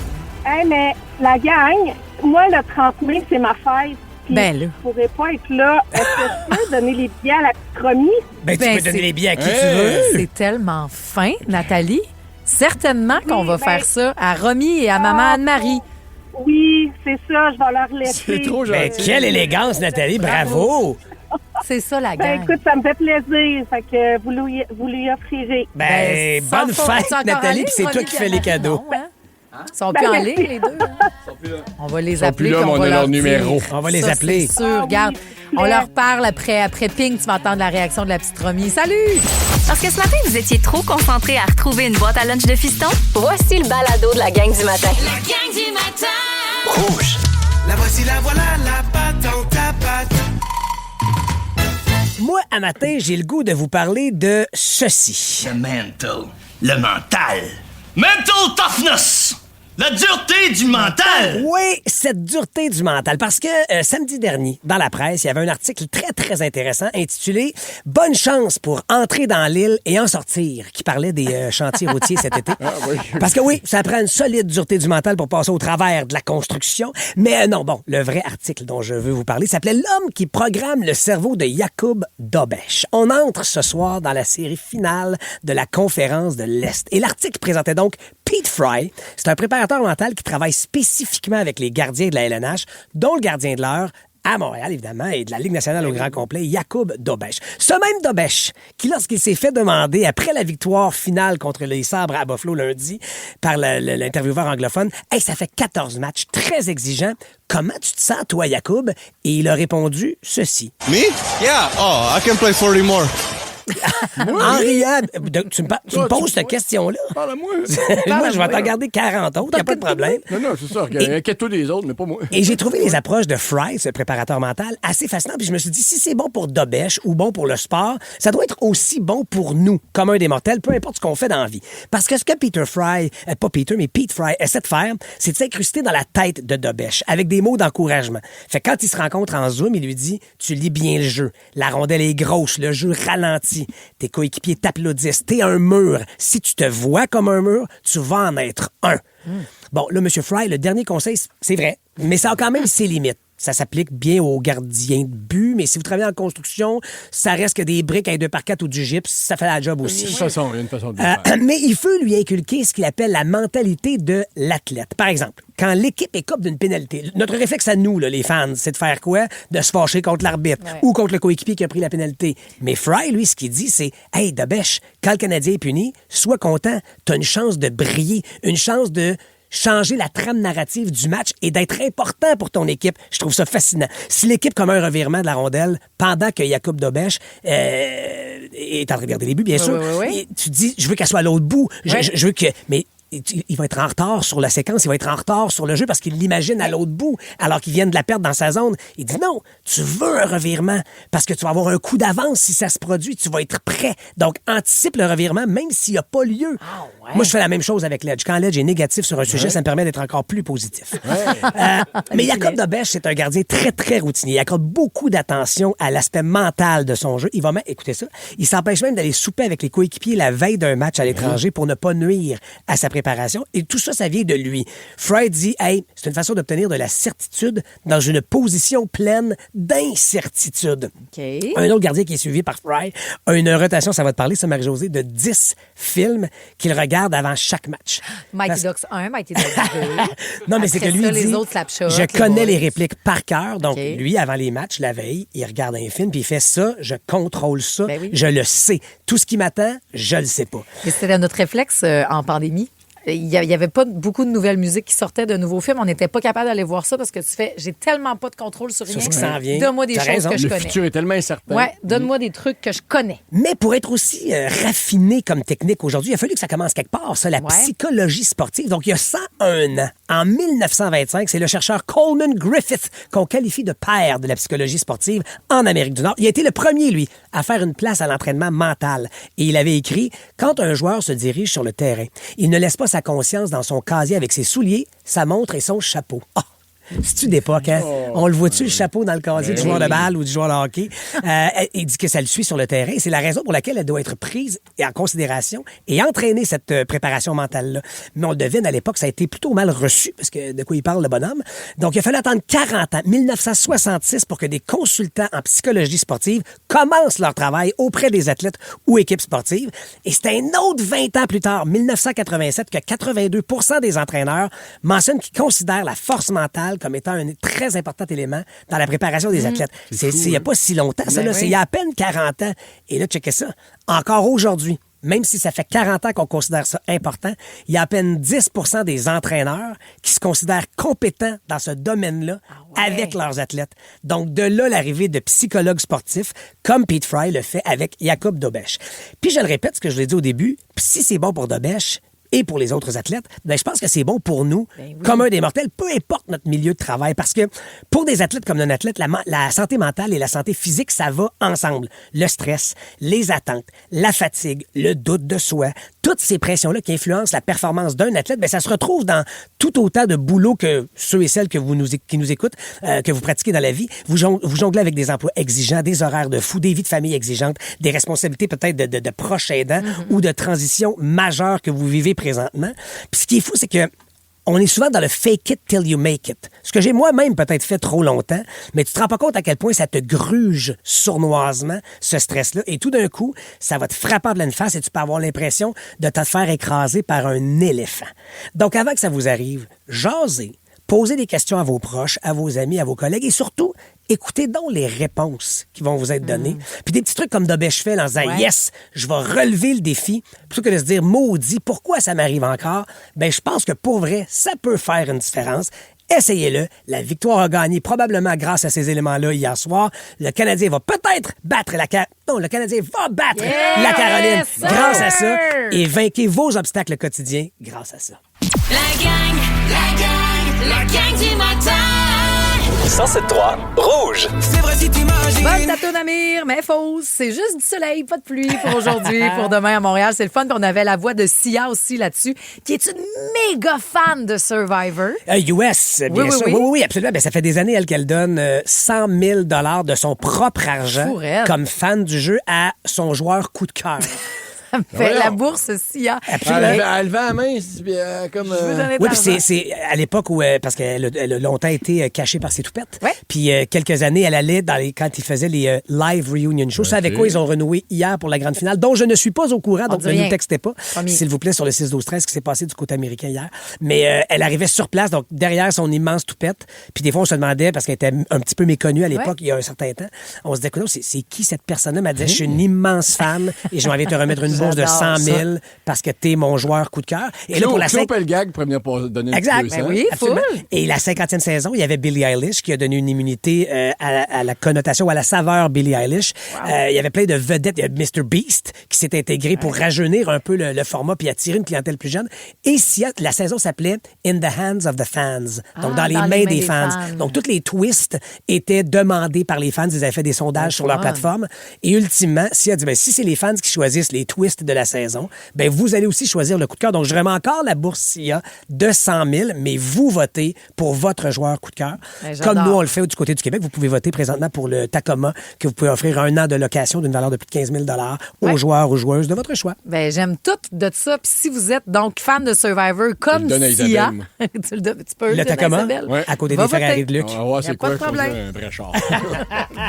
Mais la gang, moi, le 30 mai, c'est ma fête. Là. Je pourrais pas être là. Est-ce que je peux donner les billets à la petite Romy? Tu peux donner les billets à qui tu veux. C'est tellement fin, Nathalie. Certainement qu'on va faire ça à Romy et à maman Anne-Marie. Oui, c'est ça. Je vais leur laisser. C'est trop gentil. Quelle élégance, Nathalie. Bravo. C'est ça, la gang. Écoute, ça me fait plaisir. Fait que vous lui offrirez. Bonne fête, Nathalie, puis c'est toi qui fais les cadeaux. Ils sont plus en ligne, les deux. On va les appeler. Ils sont plus là, mais on a leur numéro. On va les appeler. C'est sûr, regarde. On leur parle après Ping, tu vas entendre la réaction de la petite Romy. Salut! Parce que ce matin, vous étiez trop concentrés à retrouver une boîte à lunch de fiston? Voici le balado de la gang du matin. La gang du matin! Rouge. La voici, la voilà, la patente à patte. Moi, à matin, j'ai le goût de vous parler de ceci. Le mental. Le mental. Mental toughness. La dureté du mental! Oui, cette dureté du mental. Parce que samedi dernier, dans la presse, il y avait un article très, très intéressant intitulé « Bonne chance pour entrer dans l'île et en sortir » qui parlait des chantiers routiers cet été. Parce que oui, ça prend une solide dureté du mental pour passer au travers de la construction. Mais le vrai article dont je veux vous parler s'appelait « L'homme qui programme le cerveau de Jakub Dobeš ». On entre ce soir dans la série finale de la conférence de l'Est. Et l'article présentait donc Pete Fry. C'est un préparateur mental qui travaille spécifiquement avec les gardiens de la LNH, dont le gardien de l'heure à Montréal, évidemment, et de la Ligue nationale au grand complet, Jakub Dobeš. Ce même Dobeš, qui, lorsqu'il s'est fait demander, après la victoire finale contre les Sabres à Buffalo lundi, par l'intervieweur anglophone, « Hey, ça fait 14 matchs très exigeants. Comment tu te sens, toi, Jakub? » Et il a répondu ceci. Me? Yeah. Oh, I can play 40 more. En riant, tu me poses cette question-là. Parle-moi. Moi, je vais t'en garder 40 autres, il n'y a pas de problème. Non, c'est ça. Inquiète-toi des autres, mais pas moi. Et j'ai trouvé les approches de Fry, ce préparateur mental, assez fascinantes. Puis je me suis dit, si c'est bon pour Dobeš ou bon pour le sport, ça doit être aussi bon pour nous, communs des mortels, peu importe ce qu'on fait dans la vie. Parce que ce que Pete Fry essaie de faire, c'est de s'incruster dans la tête de Dobeš avec des mots d'encouragement. Fait que quand ils se rencontrent en Zoom, il lui dit, tu lis bien le jeu. La rondelle est grosse, le jeu ralentit. Tes coéquipiers t'applaudissent. T'es un mur. Si tu te vois comme un mur, tu vas en être un. Bon, là, M. Fry, le dernier conseil, c'est vrai, mais ça a quand même ses limites. ça s'applique bien aux gardiens de but, mais si vous travaillez en construction, ça reste que des briques avec 2x4 ou du gypse, ça fait la job aussi. Il y a une façon de le faire. Mais il faut lui inculquer ce qu'il appelle la mentalité de l'athlète. Par exemple, quand l'équipe écope d'une pénalité, notre réflexe à nous, là, les fans, c'est de faire quoi? De se fâcher contre l'arbitre ou contre le coéquipier qui a pris la pénalité. Mais Fry, lui, ce qu'il dit, c'est « Hey, Dobèche, quand le Canadien est puni, sois content, t'as une chance de briller, une chance de changer la trame narrative du match et d'être important pour ton équipe. » Je trouve ça fascinant. Si l'équipe commet un revirement de la rondelle pendant que Jakub Dobèche est en train de garder les buts, bien sûr, et tu dis « Je veux qu'elle soit à l'autre bout. Je veux que... » Mais il va être en retard sur la séquence, il va être en retard sur le jeu parce qu'il l'imagine à l'autre bout, alors qu'il vient de la perdre dans sa zone. Il dit non, tu veux un revirement parce que tu vas avoir un coup d'avance si ça se produit, tu vas être prêt. Donc, anticipe le revirement même s'il n'y a pas lieu. Moi, je fais la même chose avec Ledge. Quand Ledge est négatif sur un sujet, ça me permet d'être encore plus positif. Mais Jakub Dobèche, c'est un gardien très, très routinier. Il accorde beaucoup d'attention à l'aspect mental de son jeu. Il va même, écoutez ça, il s'empêche même d'aller souper avec les coéquipiers la veille d'un match à l'étranger pour ne pas nuire à sa préparation. Et tout ça, ça vient de lui. Fry dit, hey, c'est une façon d'obtenir de la certitude dans une position pleine d'incertitude. Un autre gardien qui est suivi par Fry a une rotation, ça va te parler, ça, Marie-Josée, de 10 films qu'il regarde avant chaque match. Mighty Ducks 1, Mighty Ducks 2. Non, mais c'est que lui, ça, dit, les autres Slapshot, je connais les répliques par cœur. Donc, lui, avant les matchs, la veille, il regarde un film, puis il fait ça, je contrôle ça, je le sais. Tout ce qui m'attend, je le sais pas. Et c'était notre réflexe en pandémie. Il n'y avait pas beaucoup de nouvelles musiques qui sortaient, de nouveaux films. On n'était pas capable d'aller voir ça parce que tu fais, j'ai tellement pas de contrôle sur rien. C'est ce qui s'en vient. Donne-moi des choses que je connais. Le futur est tellement incertain. Ouais, donne-moi des trucs que je connais. Mais pour être aussi raffiné comme technique aujourd'hui, il a fallu que ça commence quelque part, ça, la psychologie sportive. Donc, il y a 101 ans, en 1925, c'est le chercheur Coleman Griffith qu'on qualifie de père de la psychologie sportive en Amérique du Nord. Il a été le premier, lui, à faire une place à l'entraînement mental. Et il avait écrit, quand un joueur se dirige sur le terrain, il ne laisse pas sa conscience dans son casier avec ses souliers, sa montre et son chapeau. Ah! C'est-tu d'époque, hein? On le voit-tu, le chapeau dans le casier du joueur de balle ou du joueur de hockey? Il dit que ça le suit sur le terrain. C'est la raison pour laquelle elle doit être prise en considération et entraîner cette préparation mentale-là. Mais on le devine, à l'époque, ça a été plutôt mal reçu, parce que de quoi il parle, le bonhomme. Donc, il a fallu attendre 40 ans, 1966, pour que des consultants en psychologie sportive commencent leur travail auprès des athlètes ou équipes sportives. Et c'est un autre 20 ans plus tard, 1987, que 82% des entraîneurs mentionnent qu'ils considèrent la force mentale comme étant un très important élément dans la préparation des athlètes. C'est il n'y a pas si longtemps, ça, là. C'est il y a à peine 40 ans. Et là, checkez ça. Encore aujourd'hui, même si ça fait 40 ans qu'on considère ça important, il y a à peine 10% des entraîneurs qui se considèrent compétents dans ce domaine-là avec leurs athlètes. Donc, de là, l'arrivée de psychologues sportifs, comme Pete Fry le fait avec Jakub Dobèche. Puis, je le répète, ce que je l'ai dit au début, si c'est bon pour Dobèche, et pour les autres athlètes, ben, je pense que c'est bon pour nous, communs des mortels, peu importe notre milieu de travail. Parce que pour des athlètes comme non-athlètes, la santé mentale et la santé physique, ça va ensemble. Le stress, les attentes, la fatigue, le doute de soi, toutes ces pressions-là qui influencent la performance d'un athlète, ben, ça se retrouve dans tout autant de boulot que ceux et celles qui nous écoutent, que vous pratiquez dans la vie. Vous jonglez avec des emplois exigeants, des horaires de fou, des vies de famille exigeantes, des responsabilités peut-être de proches aidants ou de transitions majeures que vous vivez présentement. Puis ce qui est fou, c'est que on est souvent dans le fake it till you make it. Ce que j'ai moi-même peut-être fait trop longtemps, mais tu te rends pas compte à quel point ça te gruge sournoisement, ce stress-là. Et tout d'un coup, ça va te frapper en pleine face et tu peux avoir l'impression de te faire écraser par un éléphant. Donc, avant que ça vous arrive, jasez. Posez des questions à vos proches, à vos amis, à vos collègues et surtout, écoutez donc les réponses qui vont vous être données. Puis des petits trucs comme Dobèche fait en disant « Yes, je vais relever le défi », plutôt que de se dire « Maudit, pourquoi ça m'arrive encore? » Ben, je pense que pour vrai, ça peut faire une différence. Essayez-le. La victoire a gagné probablement grâce à ces éléments-là hier soir. Le Canadien va peut-être battre le Canadien va battre la Caroline grâce à ça et vainquez vos obstacles quotidiens grâce à ça. La gang du matin. 107.3 Rouge. C'est vrai si t'imagines. Bonne tatoune Amir, mais fausse. C'est juste du soleil, pas de pluie pour aujourd'hui, pour demain à Montréal. C'est le fun. Puis on avait la voix de Sia aussi là-dessus, qui est une méga fan de Survivor. US, bien sûr. Oui, absolument. Ben, ça fait des années, qu'elle donne 100 000 $ de son propre argent comme fan du jeu à son joueur coup de cœur. fait la bourse SIA. Elle levait la main comme... Oui, puis c'est à l'époque où, parce qu'elle a longtemps été cachée par ses toupettes. Ouais. Puis quelques années, elle allait quand ils faisaient les live reunion shows. C'est avec quoi ils ont renoué hier pour la grande finale, dont je ne suis pas au courant, donc ne nous textez pas, s'il vous plaît, sur le 6-12-13, ce qui s'est passé du côté américain hier. Mais elle arrivait sur place, donc derrière son immense toupette. Puis des fois, on se demandait, parce qu'elle était un petit peu méconnue à l'époque, il y a un certain temps, on se disait, c'est qui cette personne-là? Elle m'a dit, je suis une immense fan et j'ai envie de te remettre une bourse de 100 000 parce que t'es mon joueur coup de cœur. Et là, pour la Pelgag pourrait venir donner exact. Plus, oui, absolument. Et la 50e saison, il y avait Billie Eilish qui a donné une immunité à la connotation, à la saveur Billie Eilish. Il y avait plein de vedettes. Il y a Mr. Beast qui s'est intégré pour rajeunir un peu le format puis attirer une clientèle plus jeune. Et la saison s'appelait In the Hands of the Fans. Donc, dans les mains des fans. Donc, tous les twists étaient demandés par les fans. Ils avaient fait des sondages sur leur plateforme. Et ultimement, Sia a dit, si c'est les fans qui choisissent les twists de la saison, vous allez aussi choisir le coup de cœur. Donc, je remets encore la bourse Sia de 100 000, mais vous votez pour votre joueur coup de cœur. Comme nous, on le fait du côté du Québec. Vous pouvez voter présentement pour le Tacoma, que vous pouvez offrir 1 an de location d'une valeur de plus de 15 000 aux joueurs ou joueuses de votre choix. J'aime tout de ça. Puis si vous êtes donc fan de Survivor comme Sia, tu peux le Tacoma, à côté des Ferrari de Luc. C'est pas de problème. Un vrai char.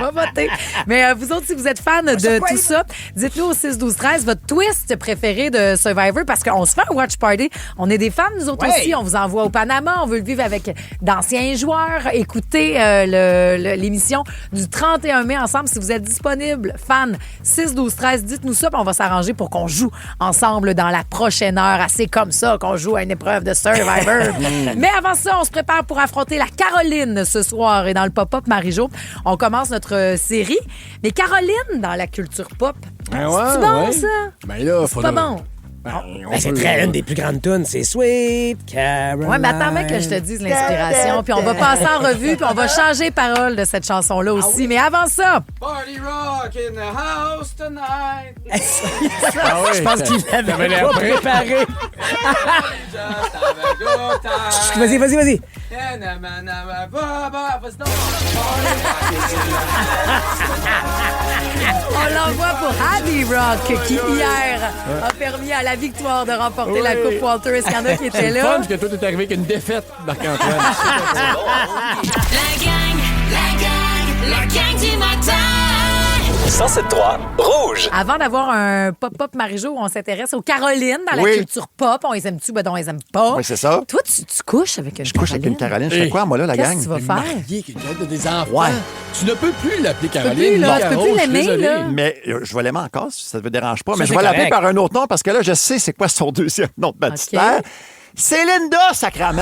Va voter. Mais vous autres, si vous êtes fan de tout ça, dites-nous au 6-12-13 votre twist préféré de Survivor, parce qu'on se fait un watch party. On est des fans, nous autres aussi. On vous envoie au Panama. On veut le vivre avec d'anciens joueurs. Écoutez l'émission du 31 mai ensemble. Si vous êtes disponible, fan 6-12-13, dites-nous ça, puis on va s'arranger pour qu'on joue ensemble dans la prochaine heure. Assez comme ça qu'on joue à une épreuve de Survivor. Mais avant ça, on se prépare pour affronter la Caroline ce soir. Et dans le pop-up Marie-Jo, on commence notre série. Mais Caroline, dans la culture pop, c'est bon, ça? C'est pas bon. C'est une des plus grandes tunes, c'est Sweet Caroline. Oui, mais attends, mec, que je te dise l'inspiration. Puis on va passer en revue, puis on va changer paroles de cette chanson-là aussi. Mais avant ça... Party rock in the house tonight. Je pense qu'il avait l'air préparé. Vas-y. On l'envoie pour Abbey Rock, qui hier a permis à la victoire de remporter la Coupe Walter. Est-ce qu'il y en a qui étaient là? C'est fun parce que toi, t'es arrivé avec une défaite, Marc-Antoine. La gang du matin. 107.3 Rouge. Avant d'avoir un pop-up Marie-Jo, on s'intéresse aux Carolines dans la culture pop. On les aime-tu? On les aime pas. Oui, c'est ça. Toi, tu couches avec une Caroline. Je couche avec une Caroline. Je fais quoi, moi, là, la gang? Qu'est-ce que tu vas faire? Quelqu'un de des enfants. Tu ne peux plus l'appeler Caroline. Tu peux plus l'aimer, là. Mais je vais l'aimer encore, si ça ne te dérange pas. Mais je vais l'appeler par un autre nom parce que là, je sais c'est quoi son deuxième nom de baptistère. C'est Linda, sacrament.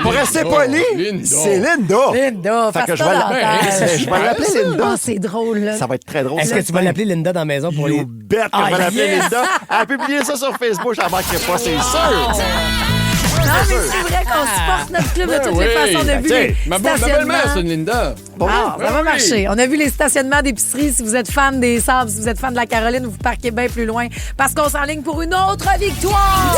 Pour rester poli, c'est Linda. Linda, fait que je vais l'appeler Linda. Oh, c'est drôle, là. Ça va être très drôle. Est-ce que tu vas l'appeler Linda dans la maison pour les... bête que je vais l'appeler Linda. Elle a publié ça sur Facebook, je ne manquerai pas, c'est sûr. Non, mais c'est vrai qu'on supporte notre club de toutes les façons. On a vu les stationnements. c'est une Linda. Ça va marcher. On a vu les stationnements d'épicerie. Si vous êtes fan des Sables, si vous êtes fan de la Caroline, vous parquez bien plus loin parce qu'on s'enligne pour une autre victoire.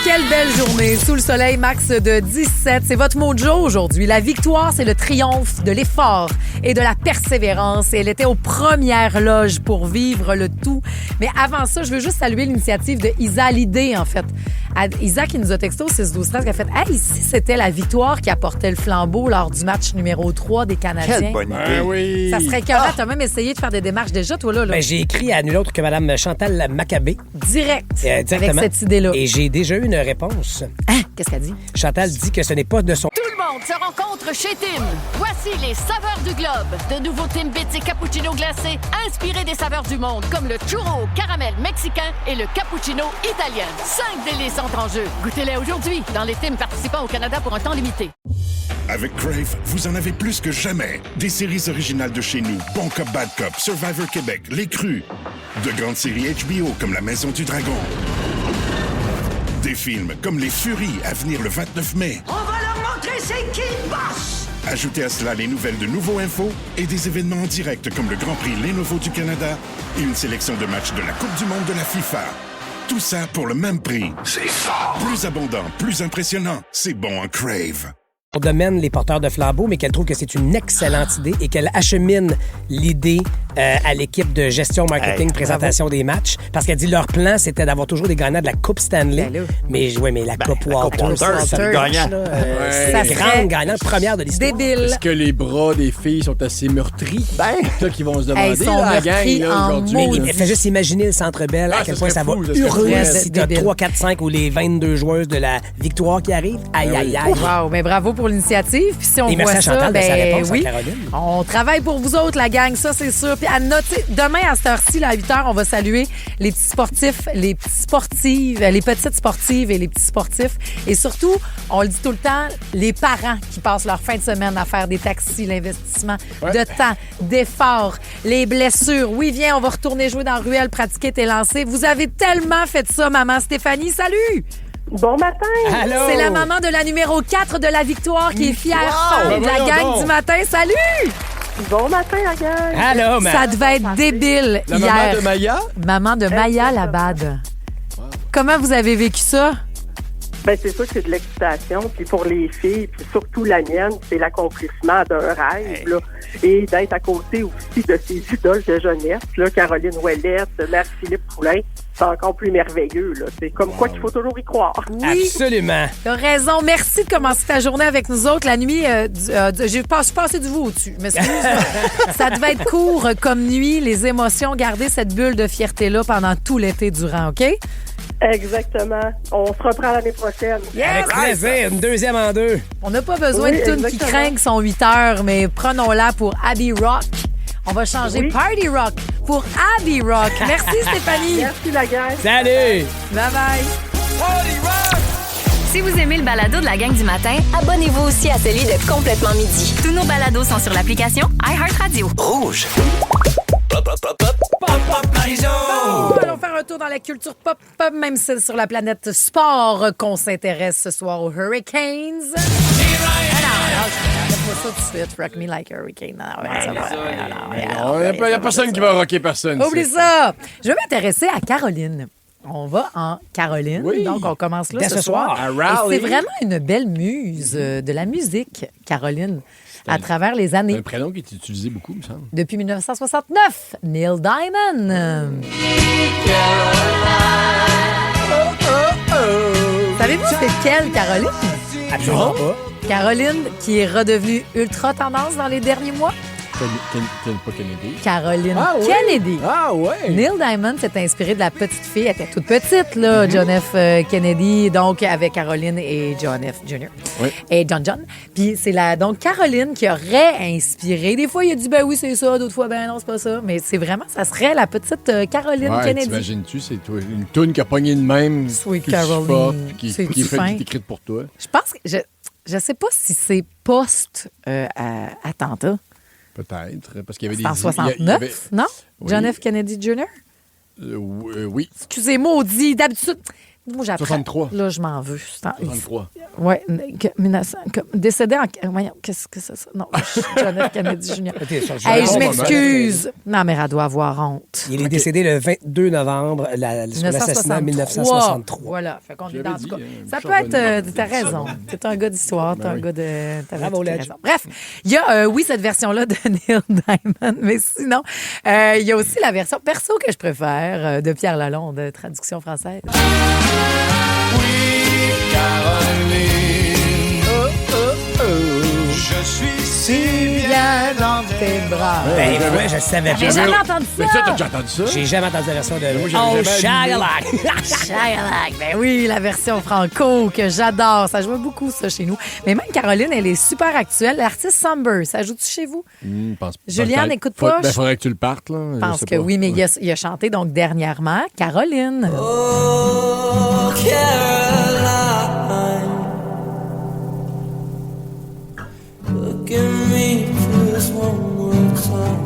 Quelle belle journée. Sous le soleil, max de 17. C'est votre mot de jour aujourd'hui. La victoire, c'est le triomphe de l'effort et de la persévérance. Et elle était aux premières loges pour vivre le tout. Mais avant ça, je veux juste saluer l'initiative de Isa Hallyday, en fait. Isa qui nous a texté au 6-12-13 qui a fait « Hey, ici, c'était la victoire qui apportait le flambeau lors du match numéro 3 des Canadiens. » Quelle bonne idée. Oui. Ça serait écœurant. T'as même essayé de faire des démarches déjà, toi, là. J'ai écrit à nul autre que Mme Chantal Maccabé. Direct. Avec cette idée-là. Et j'ai déjà eu une réponse. Hein? Qu'est-ce qu'elle dit? Chantal dit que ce n'est pas de son... Tout le monde se rencontre chez Tim. Voici les saveurs du globe. De nouveaux Timbits et cappuccino glacés inspirés des saveurs du monde, comme le churro caramel mexicain et le cappuccino italien. 5 délices entrent en jeu. Goûtez-les aujourd'hui dans les Tim participants au Canada pour un temps limité. Avec Crave, vous en avez plus que jamais. Des séries originales de chez nous, Bon Cop, Bad Cop, Survivor Québec, Les Crus. De grandes séries HBO comme La Maison du Dragon. Des films comme Les Furies à venir le 29 mai. On va leur montrer c'est qui le boss! Ajoutez à cela les nouvelles de Nouveau Info et des événements en direct comme le Grand Prix Lenovo du Canada et une sélection de matchs de la Coupe du Monde de la FIFA. Tout ça pour le même prix. C'est fort. Plus abondant, plus impressionnant. C'est bon en Crave. domaine les porteurs de flambeaux, mais qu'elle trouve que c'est une excellente idée et qu'elle achemine l'idée à l'équipe de gestion, marketing, présentation des matchs. Parce qu'elle dit leur plan, c'était d'avoir toujours des gagnants de la Coupe Stanley. Mais la Coupe Walter, c'est le gagnant. C'est grande gagnante première de l'histoire. Débile. Est-ce que les bras des filles sont assez meurtris? C'est ça qu'ils vont se demander, ils sont la gang, aujourd'hui. Fais juste imaginer le Centre Bell, à quel point ça va hurler si t'as 3, 4, 5 ou les 22 joueuses de la Victoire qui arrivent. Aïe, aïe, aïe. Wow, mais bravo pour l'initiative. Puis si on voit ça, Chantal de sa réponse à Caroline. On travaille pour vous autres, la gang, ça, c'est sûr. Puis à noter, demain, à cette heure-ci, à 8 h, on va saluer les petits sportifs, les petites sportives, les petites sportives et les petits sportifs. Et surtout, on le dit tout le temps, les parents qui passent leur fin de semaine à faire des taxis, l'investissement de temps, d'efforts, les blessures. Oui, viens, on va retourner jouer dans la ruelle, pratiquer tes lancers. Vous avez tellement fait ça, maman Stéphanie. Salut! Bon matin! Allô? C'est la maman de la numéro 4 de la Victoire qui est fière femme de la gang du matin. Salut! Bon matin, la gang! Allô, Ça devait être débile la hier. Maman de Maya? Maman de Maya Labad. Comment vous avez vécu ça? Ben, c'est sûr que c'est de l'excitation. Puis pour les filles, puis surtout la mienne, c'est l'accomplissement d'un rêve. Là. Et d'être à côté aussi de ces idoles de jeunesse, là, Caroline Ouellette, Marie-Philippe Poulain, c'est encore plus merveilleux. Là. C'est comme quoi qu'il faut toujours y croire. Oui. Absolument. T'as raison. Merci de commencer ta journée avec nous autres. La nuit, j'ai passé du vous au-dessus. M'excuse. Ça devait être court comme nuit, les émotions. Gardez cette bulle de fierté-là pendant tout l'été durant, OK? Exactement. On se reprend l'année prochaine. Yes! Avec plaisir, une deuxième en deux. On n'a pas besoin de tunes qui craignent son 8 heures, mais prenons-la pour Abbey Rock. On va changer Party Rock pour Abbey Rock. Merci Stéphanie. Merci la gang. Salut. Bye bye. Party Rock! Si vous aimez le balado de la gang du matin, abonnez-vous aussi à celui de Complètement Midi. Tous nos balados sont sur l'application iHeartRadio. Rouge. Allons faire un tour dans la culture pop, même si c'est sur la planète sport qu'on s'intéresse ce soir aux Hurricanes. Pas ça tout de suite. Rock me like a hurricane. Il n'y a personne qui va rocker personne. Oublie ça. Je vais m'intéresser à Caroline. On va en Caroline, donc on commence là ce soir. Et c'est vraiment une belle muse de la musique, Caroline, à travers les années. C'est un prénom qui est utilisé beaucoup, me semble. Depuis 1969, Neil Diamond. Savez-vous c'est quelle, Caroline? Absolument pas. Caroline, qui est redevenue ultra tendance dans les derniers mois. Pas Kennedy. Caroline Kennedy. Ah ouais. Neil Diamond s'est inspiré de la petite fille. Elle était toute petite, là, John F. Kennedy, donc avec Caroline et John F. Jr. Oui. Et John. Puis c'est donc Caroline qui aurait inspiré. Des fois, il a dit, ben oui, c'est ça. D'autres fois, ben non, c'est pas ça. Mais c'est vraiment, ça serait la petite Caroline Kennedy. T'imagines-tu, c'est une toune qui a pogné de même. Sweet Caroline. Qui est écrite pour toi. Je pense que, je sais pas si c'est post-attentat. Peut-être, parce qu'il y avait en 69, non? Oui. John F. Kennedy Jr.? Oui. Excusez, maudit, d'habitude... Moi, j'apprends. 63. Là, je m'en veux. 63. Oui, décédé en... Voyons, qu'est-ce que c'est ça? Non, John F. Kennedy Jr. Hey, je m'excuse. Non, mais elle doit avoir honte. Il est décédé le 22 novembre, l'assassinat en 1963. Voilà, fait qu'on est dans ce cas. Ça peut être... T'as raison. T'es un gars d'histoire, t'es un gars de... Bravo, raison. Bref, il y a, cette version-là de Neil Diamond, mais sinon, il y a aussi la version perso que je préfère de Pierre Lalonde, traduction française. Oui, Caroline, je suis si bien dans tes bras. Ben ouais, je savais pas. J'ai jamais entendu ça. Mais ça, t'as déjà entendu ça? J'ai jamais entendu la version de... Oh, Shagalac! Shagalac, ben oui, la version franco que j'adore. Ça joue beaucoup, ça, chez nous. Mais même Caroline, elle est super actuelle. L'artiste Somber, ça joue-tu chez vous? Juliane, écoute pas. Ben, faudrait que tu le partes, là. Je pense que oui, mais il a chanté, donc, dernièrement, Caroline. Oh, Caroline, look at me just one more time.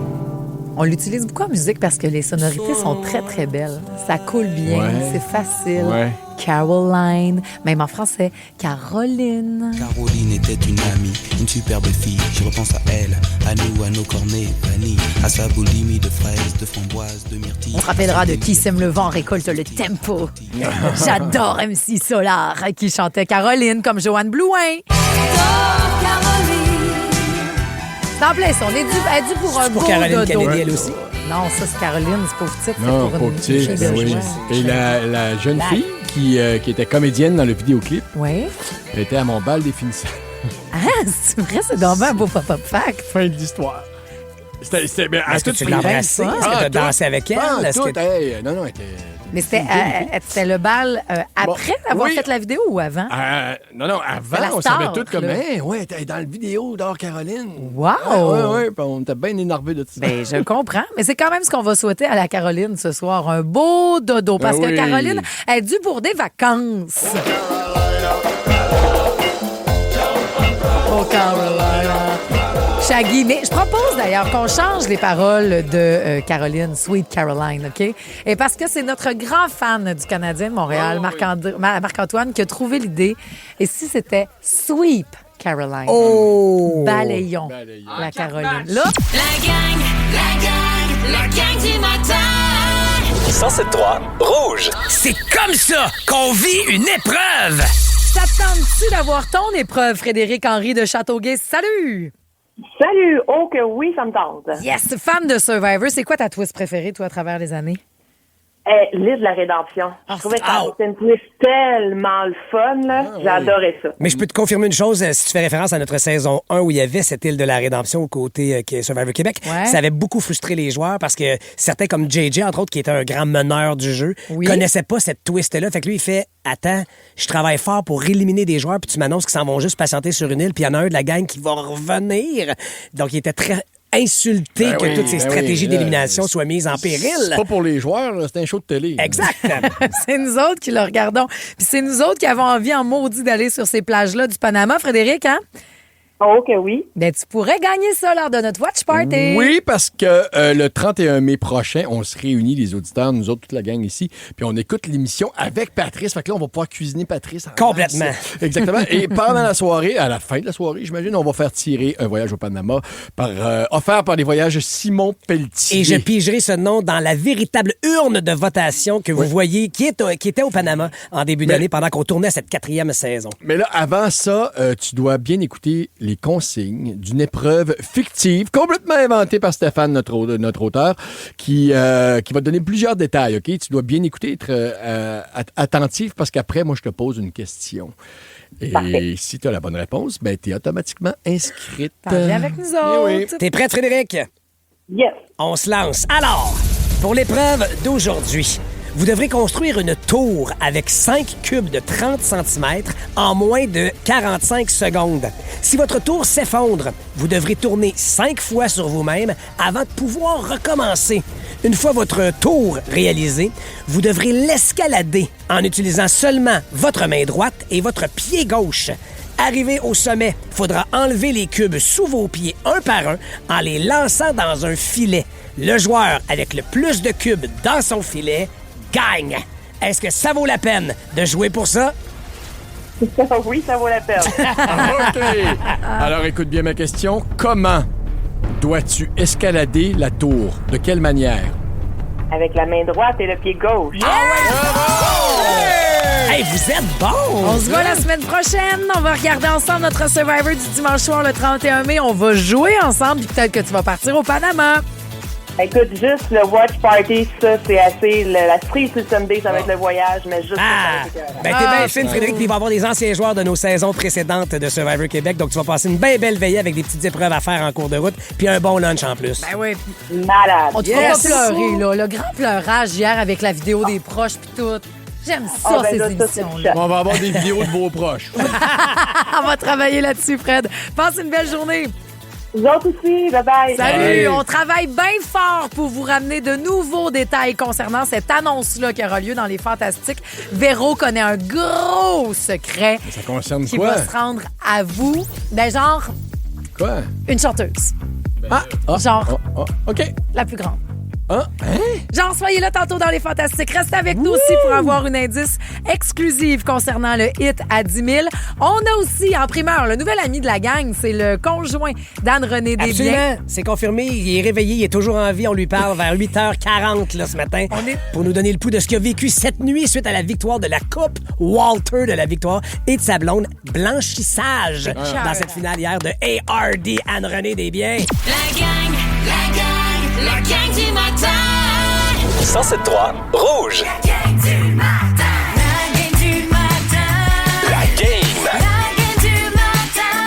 On l'utilise beaucoup en musique parce que les sonorités sont très, très belles. Ça coule bien, c'est facile. Caroline, même en français, Caroline. Caroline était une amie, une superbe fille. Je repense à elle, à nous, à nos cornets vanille, à sa boulimie de fraises, de framboises, de myrtilles. On se rappellera de Qui sème le vent récolte le tempo. J'adore MC Solar qui chantait Caroline comme Joanne Blouin. C'est en plein ça. Elle est due pour un beau Caroline dodo. Kennedy, elle aussi? Non, ça, c'est Caroline. C'est pauvre petite. Non, c'est pour pauvre petite. Oui. Et la jeune fille qui était comédienne dans le vidéoclip, oui. Elle était à mon bal des finissants. Ah, c'est vrai, c'est dommage un beau pop-up fact. Fin de l'histoire. Est-ce que tu l'as embrassée? Est-ce que tu as dansé avec elle? Non, elle était... Mais c'était le bal après avoir fait la vidéo ou avant? Non, avant, on savait tout comme, ouais, t'es dans la vidéo d'Or Caroline. Wow! Ouais, on était bien énervés de tout ça. Ben, je comprends. Mais c'est quand même ce qu'on va souhaiter à la Caroline ce soir. Un beau dodo. Parce que Caroline est due pour des vacances. Oh, Carolina. Shaggy. Mais je propose d'ailleurs qu'on change les paroles de Caroline, Sweet Caroline, OK? Et parce que c'est notre grand fan du Canadien de Montréal, Marc-Antoine, qui a trouvé l'idée. Et si c'était Sweep Caroline? Oh! Balayons la Caroline. Là, la gang du matin. 107.3 Rouge. C'est comme ça qu'on vit une épreuve! t'attends-tu d'avoir ton épreuve, Frédéric-Henri de Châteauguay? Salut! Salut! Oh que oui, ça me tente. Yes! Fan de Survivor, c'est quoi ta twist préférée, toi, à travers les années? L'île de la Rédemption. Je trouvais que c'était une twist tellement le fun, là. J'adorais ça. Mais je peux te confirmer une chose, si tu fais référence à notre saison 1 où il y avait cette île de la Rédemption au côté Survivor Québec, ça avait beaucoup frustré les joueurs parce que certains comme JJ, entre autres, qui était un grand meneur du jeu, connaissaient pas cette twist-là. Fait que lui, il fait « Attends, je travaille fort pour éliminer des joueurs, puis tu m'annonces qu'ils s'en vont juste patienter sur une île, puis il y en a un de la gang qui va revenir. » Donc, il était très insulté que toutes ces stratégies d'élimination soient mises en péril. C'est pas pour les joueurs, là, c'est un show de télé. Exact. C'est nous autres qui le regardons. Puis c'est nous autres qui avons envie en maudit d'aller sur ces plages-là du Panama, Frédéric, hein? Oh que oui. Ben, tu pourrais gagner ça lors de notre Watch Party. Oui, parce que le 31 mai prochain, on se réunit, les auditeurs, nous autres, toute la gang ici, puis on écoute l'émission avec Patrice. Fait que là, on va pouvoir cuisiner Patrice. Complètement. Exactement. Et pendant la soirée, à la fin de la soirée, j'imagine, on va faire tirer un voyage au Panama offert par les voyages Simon Pelletier. Et je pigerai ce nom dans la véritable urne de votation que vous voyez, qui était au Panama en début d'année pendant qu'on tournait cette 4e saison. Mais là, avant ça, tu dois bien écouter les consignes d'une épreuve fictive, complètement inventée par Stéphane, notre auteur, qui va te donner plusieurs détails, OK? Tu dois bien écouter, être attentif, parce qu'après, moi, je te pose une question. Et si tu as la bonne réponse, ben, tu es automatiquement inscrite. Viens avec nous autres. Oui. T'es prête, Frédéric? Yes. On se lance. Alors, pour l'épreuve d'aujourd'hui, vous devrez construire une tour avec 5 cubes de 30 cm en moins de 45 secondes. Si votre tour s'effondre, vous devrez tourner 5 fois sur vous-même avant de pouvoir recommencer. Une fois votre tour réalisé, vous devrez l'escalader en utilisant seulement votre main droite et votre pied gauche. Arrivé au sommet, il faudra enlever les cubes sous vos pieds un par un en les lançant dans un filet. Le joueur avec le plus de cubes dans son filet gagne. Est-ce que ça vaut la peine de jouer pour ça? Oui, ça vaut la peine. OK. Alors, écoute bien ma question. Comment dois-tu escalader la tour? De quelle manière? Avec la main droite et le pied gauche. Hey, vous êtes bons! On se voit la semaine prochaine. On va regarder ensemble notre Survivor du dimanche soir, le 31 mai. On va jouer ensemble, puis peut-être que tu vas partir au Panama. Écoute, juste le Watch Party, ça, c'est assez. La cerise sur le Sunday, ça va être le voyage, mais juste t'es bien fine, Frédéric, puis il va y avoir des anciens joueurs de nos saisons précédentes de Survivor Québec, donc tu vas passer une bien belle veillée avec des petites épreuves à faire en cours de route, puis un bon lunch en plus. Ben oui. Malade. On te fera pas pleurer, là. Le grand pleurage hier avec la vidéo des proches, puis tout. J'aime ça, ces émissions-là. On va avoir des vidéos de vos proches. On va travailler là-dessus, Fred. Passe une belle journée. Vous autres aussi, bye-bye. Salut! On travaille bien fort pour vous ramener de nouveaux détails concernant cette annonce-là qui aura lieu dans les Fantastiques. Véro connaît un gros secret. Ça concerne qui quoi? va se rendre à vous. Ben genre... Quoi? Une chanteuse. Genre, OK. la plus grande. Hein? Genre, soyez là tantôt dans les Fantastiques. Restez avec nous aussi pour avoir une indice exclusive concernant le hit à 10 000. On a aussi, en primeur, le nouvel ami de la gang, c'est le conjoint d'Anne-Renée Desbiens. Absolument, c'est confirmé. Il est réveillé, il est toujours en vie. On lui parle vers 8h40 là, ce matin pour nous donner le pouls de ce qu'il a vécu cette nuit suite à la victoire de la Coupe Walter de la victoire et de sa blonde Blanchissage dans cette finale hier de A.R.D. Anne-Renée Desbiens. La gang du matin. 107.3 Rouge. La gang du matin. La gang du matin. La game. La gang du matin.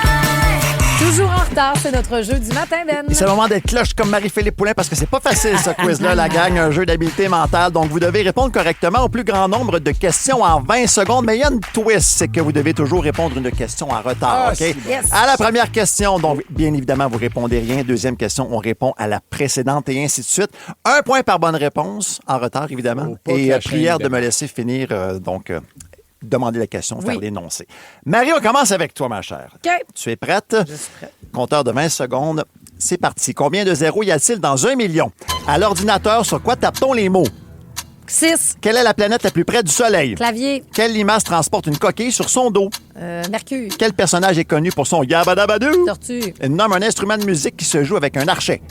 Toujours en retard, c'est notre jeu du matin, Ben. Et c'est le moment d'être cloche comme Marie-Philippe Poulin parce que c'est pas facile, ce quiz-là, la gang, un jeu d'habileté mentale. Donc, vous devez répondre correctement au plus grand nombre de questions en 20 secondes. Mais il y a une twist, c'est que vous devez toujours répondre une question en retard, OK? Yes. À la première question, donc, bien évidemment, vous répondez rien. Deuxième question, on répond à la précédente et ainsi de suite. 1 point par bonne réponse, en retard, évidemment. Oh, pas et que la prière chaîne, de me laisser finir, demander la question, faire l'énoncé. Marie, on commence avec toi, ma chère. OK. Tu es prête? Je suis prête. Compteur de 20 secondes. C'est parti. Combien de zéros y a-t-il dans 1 million? À l'ordinateur, sur quoi tape-t-on les mots? 6. Quelle est la planète la plus près du Soleil? Clavier. Quelle limace transporte une coquille sur son dos? Mercure. Quel personnage est connu pour son yabadabadou? Tortue. Nomme un instrument de musique qui se joue avec un archet.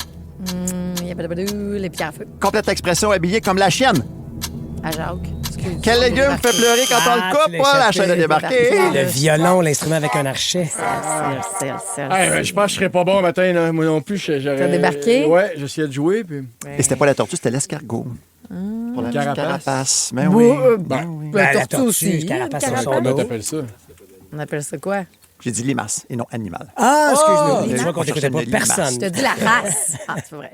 Les pierres à feu. Complète l'expression habillée comme la chienne. À Jacques. Excuse. Quel légume fait pleurer quand on le coupe? La chaîne a débarqué. Le violon, l'instrument avec un archet. Je pense que je serais pas bon le matin. Là. Moi non plus, j'aurais... T'as débarqué? Ouais, j'essayais de jouer. Puis... Et c'était pas la tortue, c'était l'escargot. Pour la carapace. Mais Oui. oui. La tortue aussi. Carapace sur son Comment dos. t'appelles ça? On appelle ça quoi? J'ai dit limace et non animal. Ah, excuse-nous. Oh, Je vois qu'on t'écoutait pas. Personne. Je te dis la race. Ah, c'est vrai.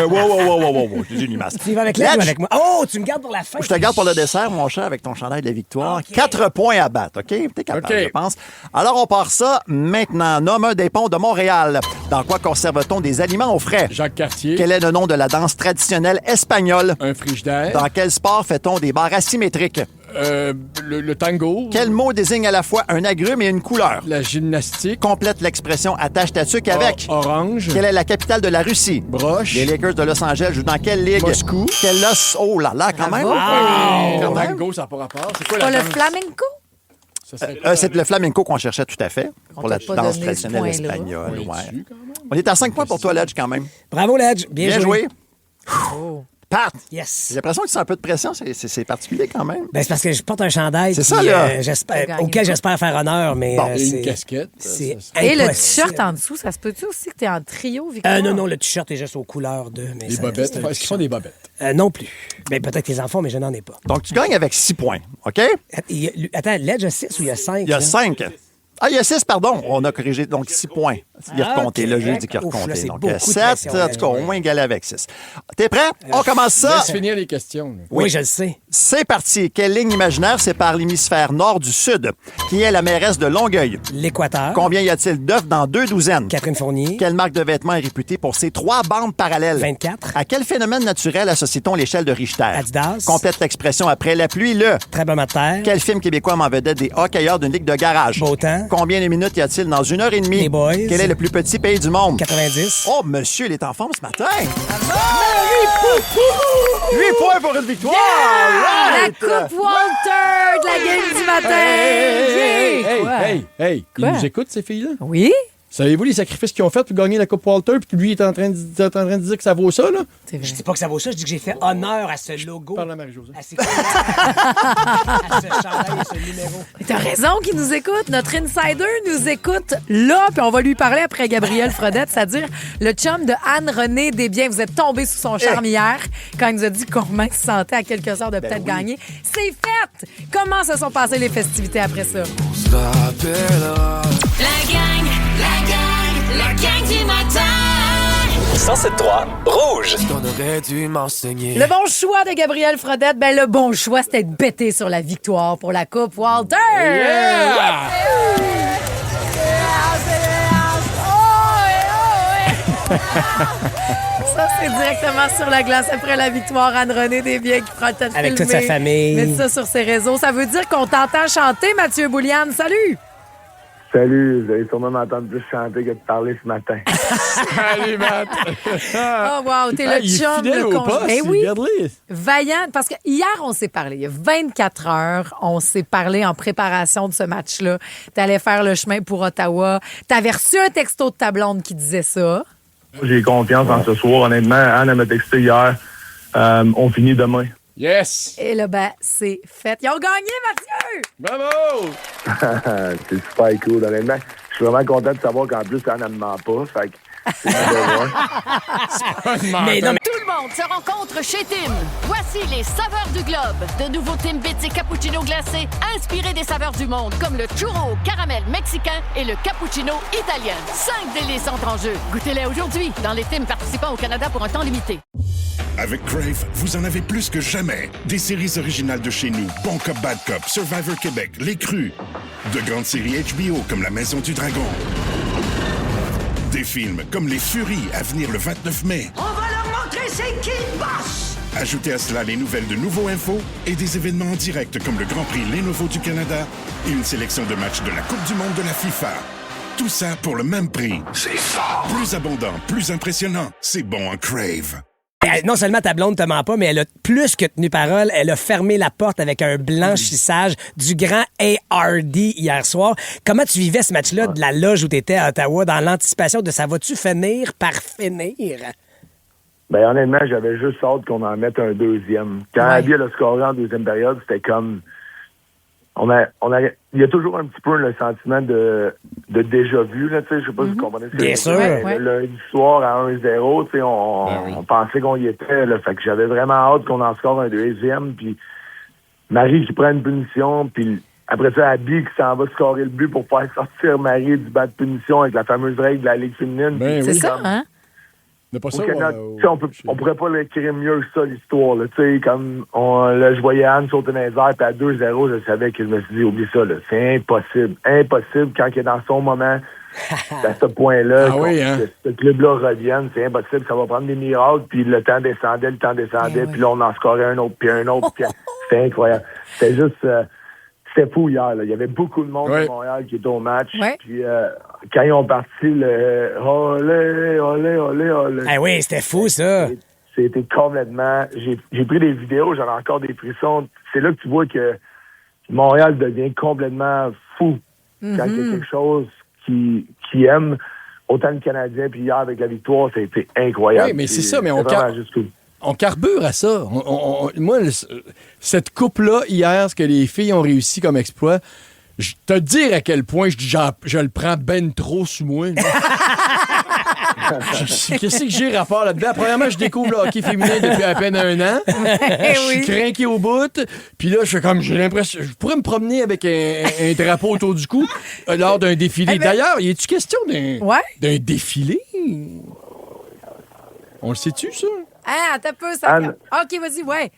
Wow. J'ai dit limace. Tu y vas avec l'aide ou avec moi? Oh, tu me gardes pour la fin. Je te garde pour le dessert, mon cher, avec ton chandail de la victoire. 4 points à battre, OK? T'es capable, je pense. Alors, on part ça maintenant. Nomme un des ponts de Montréal. Dans quoi conserve-t-on des aliments au frais? Jacques Cartier. Quel est le nom de la danse traditionnelle espagnole? Un frigidaire. Dans quel sport fait-on des barres asymétriques? Le tango. Quel mot désigne à la fois un agrume et une couleur? La gymnastique. Complète l'expression attache ta tuque avec. Orange. Quelle est la capitale de la Russie? Broche. Les Lakers de Los Angeles jouent dans quelle ligue? Moscou. Quel os? Oh là là, quand même. Le tango, ça n'a pas rapport. C'est quoi Pas la le danse? flamenco? C'est le flamenco qu'on cherchait tout à fait On pour la t'a pas danse donné traditionnelle ce point-là. espagnole. On est Ouais. dessus, quand même. On est à 5 points pour toi, Ledge, quand même. Bravo, Ledge. Bien joué. Pat! Yes. J'ai l'impression que tu sens un peu de pression. C'est particulier quand même. Ben, c'est parce que je porte un chandail C'est qui, ça, là. auquel j'espère faire honneur, mais Bon, Et une c'est... casquette. C'est Et le impossible. t-shirt en dessous, ça se peut-tu aussi que t'es en trio, Victor? Non, le t-shirt est juste aux couleurs de... Mais Les ça- bobettes. c'est un Est-ce qu'ils font des bobettes? Non plus. Ben, peut-être les enfants, mais je n'en ai pas. Donc, tu gagnes avec 6 points, OK? Attends, Ledge a 6 ou il y a 5? Il y a 5. Ah, il y a 6, pardon. On a corrigé, donc 6 points. Il a recompté. OK. Le juge dit qu'il a Ouf, là, recompté. c'est Donc, beaucoup de 7, pression, en tout cas, au moins égalé avec 6. T'es prêt? On commence ça. Laisse finir les questions. là. Oui, je le sais. C'est parti. Quelle ligne imaginaire sépare l'hémisphère nord du sud? Qui est la mairesse de Longueuil? L'Équateur. Combien y a-t-il d'œufs dans 2 douzaines? Catherine Fournier. Quelle marque de vêtements est réputée pour ses 3 bandes parallèles? 24. À quel phénomène naturel associe-t-on l'échelle de Richter? Adidas. Complète l'expression après la pluie, le. Tremblement de terre. Quel film québécois met en vedette des hockeyeurs d'une ligue de garage? Beau temps. Combien de minutes y a-t-il dans 1 heure et demie? Les Boys. Quel est le plus petit pays du monde? 90. Oh, monsieur, il est en forme ce matin. 8 points pour une victoire. La Right. Coupe Walter de la game du matin! Yeah! Hey, ils Quoi? nous écoutent, ces filles-là? Oui? Savez-vous les sacrifices qu'ils ont fait pour gagner la Coupe Walter, puis que lui est en train de dire que ça vaut ça, là? Je dis pas que ça vaut ça, je dis que j'ai fait honneur à ce logo. Parle à Marie-Josée. À, à ce chandail et ce numéro. T'as raison qu'il nous écoute. Notre insider nous écoute là, puis on va lui parler après Gabriel Frodette, c'est-à-dire le chum de Anne-Renée Desbiens. Vous êtes tombé sous son charme hier quand il nous a dit comment il se sentait à quelques heures de peut-être gagner. C'est fait! Comment se sont passées les festivités après ça? La gang du matin. 107.3 Rouge. Le bon choix de Gabriel Frodette, ben le bon choix, c'était de bêter sur la victoire pour la Coupe Walter! Ça, c'est directement sur la glace après la victoire. Anne-Renée Desbiens qui prend le temps de Avec toute filmer, sa famille. mettre ça sur ses réseaux. Ça veut dire qu'on t'entend chanter, Mathieu Bouliane. Salut! Salut, vous allez sûrement m'entendre plus chanter que de parler ce matin. Salut, Matt! Oh, wow, t'es le chum, il est fidèle au poste, Ben oui, regarde-les. vaillant, parce que hier, on s'est parlé. Il y a 24 heures, on s'est parlé en préparation de ce match-là. T'allais faire le chemin pour Ottawa. T'avais reçu un texto de ta blonde qui disait ça. J'ai confiance en ce soir. Honnêtement, Anne m'a texté hier. On finit demain. Yes! Et là, ben, c'est fait. Ils ont gagné, Mathieu! Bravo! C'est super cool, honnêtement. Je suis vraiment content de savoir qu'en plus, Anne ne me ment pas. Fait que c'est mais non, tout le monde se rencontre chez Tim. Voici les saveurs du globe. De nouveaux Timbits et cappuccino glacés inspirés des saveurs du monde, comme le churro caramel mexicain et le cappuccino italien. 5 délices entrent en jeu. Goûtez-les aujourd'hui dans les Tim participants au Canada pour un temps limité. Avec Crave, vous en avez plus que jamais. Des séries originales de chez nous, Bon Cop, Bad Cop, Survivor Québec, Les Crus. De grandes séries HBO comme La Maison du Dragon. Des films comme Les Furies à venir le 29 mai. On va leur montrer c'est qui le boss! Ajoutez à cela les nouvelles de Nouveau Info et des événements en direct comme le Grand Prix Lenovo du Canada et une sélection de matchs de la Coupe du Monde de la FIFA. Tout ça pour le même prix. C'est fort! Plus abondant, plus impressionnant. C'est bon en Crave. Non seulement ta blonde te ment pas, mais elle a plus que tenu parole. Elle a fermé la porte avec un blanchissage du grand A.R.D. hier soir. Comment tu vivais ce match-là de la loge où tu étais à Ottawa dans l'anticipation de ça va-tu finir par finir? Ben honnêtement, j'avais juste hâte qu'on en mette un deuxième. Quand Abby a scoré en deuxième période, c'était comme... Il y a toujours un petit peu le sentiment de déjà vu, là, tu sais, je sais pas si vous comprenez ce que Bien sûr. Le lundi soir à 1-0, tu sais, on pensait qu'on y était, là, fait que j'avais vraiment hâte qu'on en score un deuxième, puis Marie qui prend une punition, puis après ça, Abby qui s'en va scorer le but pour faire sortir Marie du bas de punition avec la fameuse règle de la Ligue féminine. C'est ça, hein? Pas ça, on pourrait pas l'écrire mieux que ça, l'histoire. Là, comme là, je voyais Anne sauter dans les airs, puis à 2-0, je savais que je me suis dit, oublie ça, là, c'est impossible. Impossible quand il est dans son moment, à ce point-là, que ce club-là revienne, c'est impossible. Ça va prendre des miracles, puis le temps descendait, puis là, on en scorait un autre, puis c'était incroyable. C'était juste... C'était fou hier. Là. Il y avait beaucoup de monde à Montréal qui était au match. Puis quand ils ont parti le olé, olé, olé, olé. Ah oui, c'était fou, ça. C'était complètement... J'ai pris des vidéos, j'en ai encore des frissons. C'est là que tu vois que Montréal devient complètement fou quand il y a quelque chose qui aime. Autant le Canadien, puis hier, avec la victoire, ça a été incroyable. Oui, mais c'est ça, mais on carbure à ça. Moi, cette coupe-là, hier, ce que les filles ont réussi comme exploit, je te dire à quel point je le prends ben trop sous moi. Qu'est-ce que j'ai rapport là-dedans? Premièrement, je découvre le hockey féminin depuis à peine 1 an. Je suis craqué au bout. Puis là, j'ai l'impression... Je pourrais me promener avec un drapeau autour du cou lors d'un défilé. D'ailleurs, y a-tu question d'un défilé? On le sait-tu, ça? Ah, t'as peu, ça. Anne, OK, vas-y, ouais.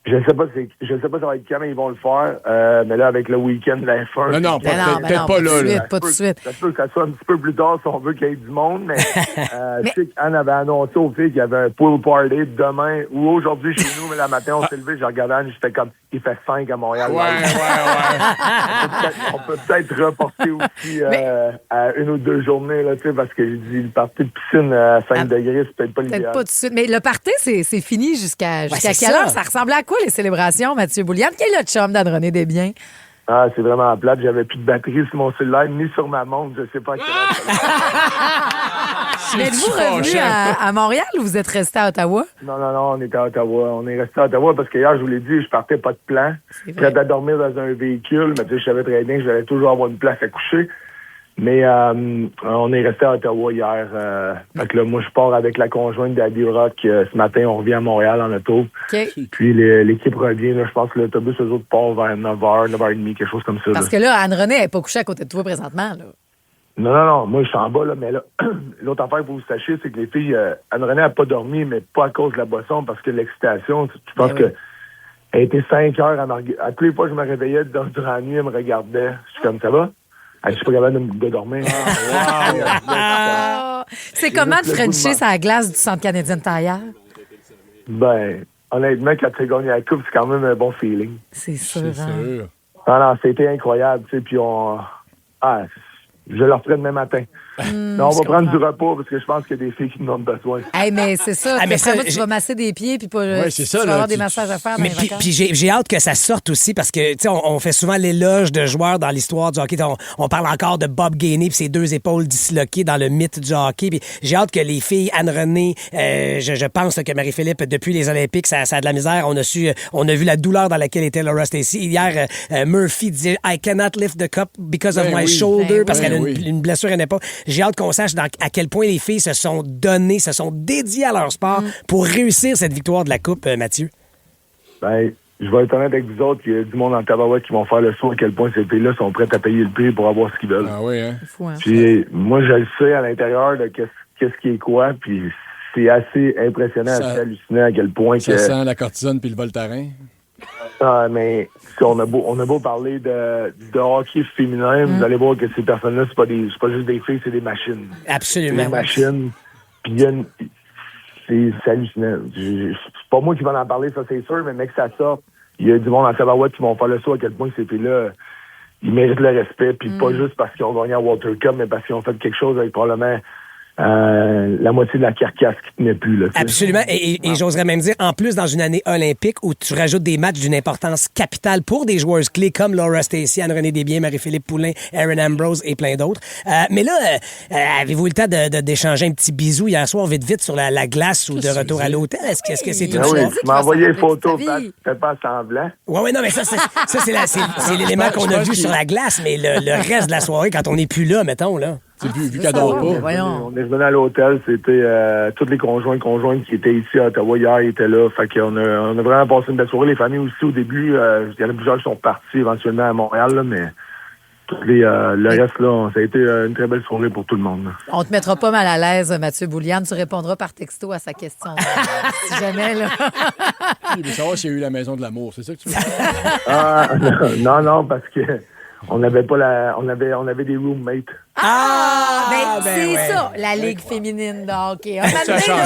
Je sais pas ça va être quand ils vont le faire, mais là, avec le week-end de la F1... Non, peut-être pas là. Pas tout de suite. Ça peut que ça soit un petit peu plus tard si on veut qu'il y ait du monde, mais je sais qu'Anne avait annoncé aux filles qu'il y avait un pool party demain ou aujourd'hui chez nous, mais la matin, on s'est levé, je regardais Anne, j'étais comme, il fait 5 à Montréal. Ouais. On peut peut-être reporter aussi à 1 ou 2 journées, là, tu sais, parce que j'ai dit, le party de piscine à 5 degrés, c'est peut-être pas l'idéal. Peut-être pas tout de suite. Mais le party, c'est fini jusqu'à quelle heure? Ça ressemblait à quoi, les célébrations, Mathieu Boulian? Quel est le chum d'Anne-Renée Desbiens? Ah, c'est vraiment plate. J'avais plus de batterie sur mon cellulaire, ni sur ma montre. Je sais pas à quelle heure. Mais êtes-vous revenu à Montréal ou vous êtes resté à Ottawa? Non, on était à Ottawa. On est resté à Ottawa parce qu'hier, je vous l'ai dit, je partais pas de plan. Prêt à dormir dans un véhicule, mais tu sais, je savais très bien que j'allais toujours avoir une place à coucher. Mais on est resté à Ottawa hier. Fait que là, moi, je pars avec la conjointe d'Abby Rock. Ce matin, on revient à Montréal en auto. Puis l'équipe revient. Là, je pense que l'autobus, eux autres, part vers 9h, 9h30, quelque chose comme ça. Parce que là, Anne-Renée n'est pas couchée à côté de toi présentement. Là. Non. Moi, je suis en bas. Là, mais là, l'autre affaire que vous sachiez, c'est que les filles... Anne-Renée n'a pas dormi, mais pas à cause de la boisson, parce que l'excitation, je pense que... Elle était 5 heures. À tous les fois que je me réveillais durant la nuit, elle me regardait. Je suis comme, ça va? Je suis pas capable de dormir. C'est comment de frencher sur la glace du Centre canadien de tailleur? Ben, honnêtement, quand tu as gagné la coupe, c'est quand même un bon feeling. C'est sûr. Non, c'était incroyable, tu sais, puis je leur ferai demain matin. Non, on va prendre du repos parce que je pense qu'il y a des filles qui en ont besoin. Hey, mais c'est ça. Ah, mais ça, ça, tu vas masser des pieds puis pas. c'est tu ça, vas là, avoir des tu- massages à faire dans Mais les puis, vacances. puis j'ai hâte que ça sorte aussi parce que, tu sais, on fait souvent l'éloge de joueurs dans l'histoire du hockey. On parle encore de Bob Gainey puis ses 2 épaules disloquées dans le mythe du hockey. Puis j'ai hâte que les filles, Anne-Renée, je pense que Marie-Philippe, depuis les Olympiques, ça a de la misère. On a vu la douleur dans laquelle était Laura Stacey. Hier, Murphy disait « I cannot lift the cup because of my shoulder parce qu'elle a une blessure à l'épaule. J'ai hâte qu'on sache à quel point les filles se sont données, se sont dédiées à leur sport pour réussir cette victoire de la Coupe, Mathieu. Ben, je vais être honnête avec vous autres, il y a du monde en tabarouette qui vont faire le saut à quel point ces filles-là sont prêtes à payer le prix pour avoir ce qu'ils veulent. Ah oui, hein? Fou, hein? Puis moi, je le sais à l'intérieur de qu'est-ce qui est quoi, puis c'est assez impressionnant, Ça- assez hallucinant à quel point Ça que... sent la cortisone puis le Voltaren. Ah, mais on a beau parler de hockey féminin, vous allez voir que ces personnes-là, c'est pas juste des filles, c'est des machines. Absolument. C'est des machines. Puis il y a c'est hallucinant. C'est pas moi qui vais en parler, ça c'est sûr, mais mec, ça sort. Il y a du monde en tabarouette qui vont faire le saut à quel point ces filles-là, ils méritent le respect, puis pas juste parce qu'ils ont gagné à Walter Cup, mais parce qu'ils ont fait quelque chose avec probablement la moitié de la carcasse qui tenait plus. Là, Absolument. Et j'oserais même dire, en plus, dans une année olympique où tu rajoutes des matchs d'une importance capitale pour des joueuses clés comme Laura Stacey, Anne-Renée Desbiens, Marie-Philippe Poulin, Erin Ambrose et plein d'autres. Mais là, avez-vous eu le temps d'échanger un petit bisou hier soir, vite, sur la glace ou de retour à l'hôtel? Est-ce que c'est une oui, chose? tu m'as envoyé une photo, fais pas semblant. Oui, non, mais ça, c'est l'élément qu'on a vu sur la glace, mais le reste de la soirée, quand on n'est plus là, mettons, là. C'est vu qu'elle dort pas. On est revenu à l'hôtel, c'était tous les conjoints qui étaient ici à Ottawa hier, ils étaient là. Fait qu'on on a vraiment passé une belle soirée. Les familles aussi, au début, il y en a plusieurs qui sont partis éventuellement à Montréal, là, mais le reste, là, ça a été une très belle soirée pour tout le monde. Là. On te mettra pas mal à l'aise, Mathieu Bouliane. Tu répondras par texto à sa question. Si jamais, là. Il veut savoir s'il y a eu la maison de l'amour, c'est ça que tu veux? Non, parce que on avait des roommates. C'est ça, la Ligue féminine de hockey.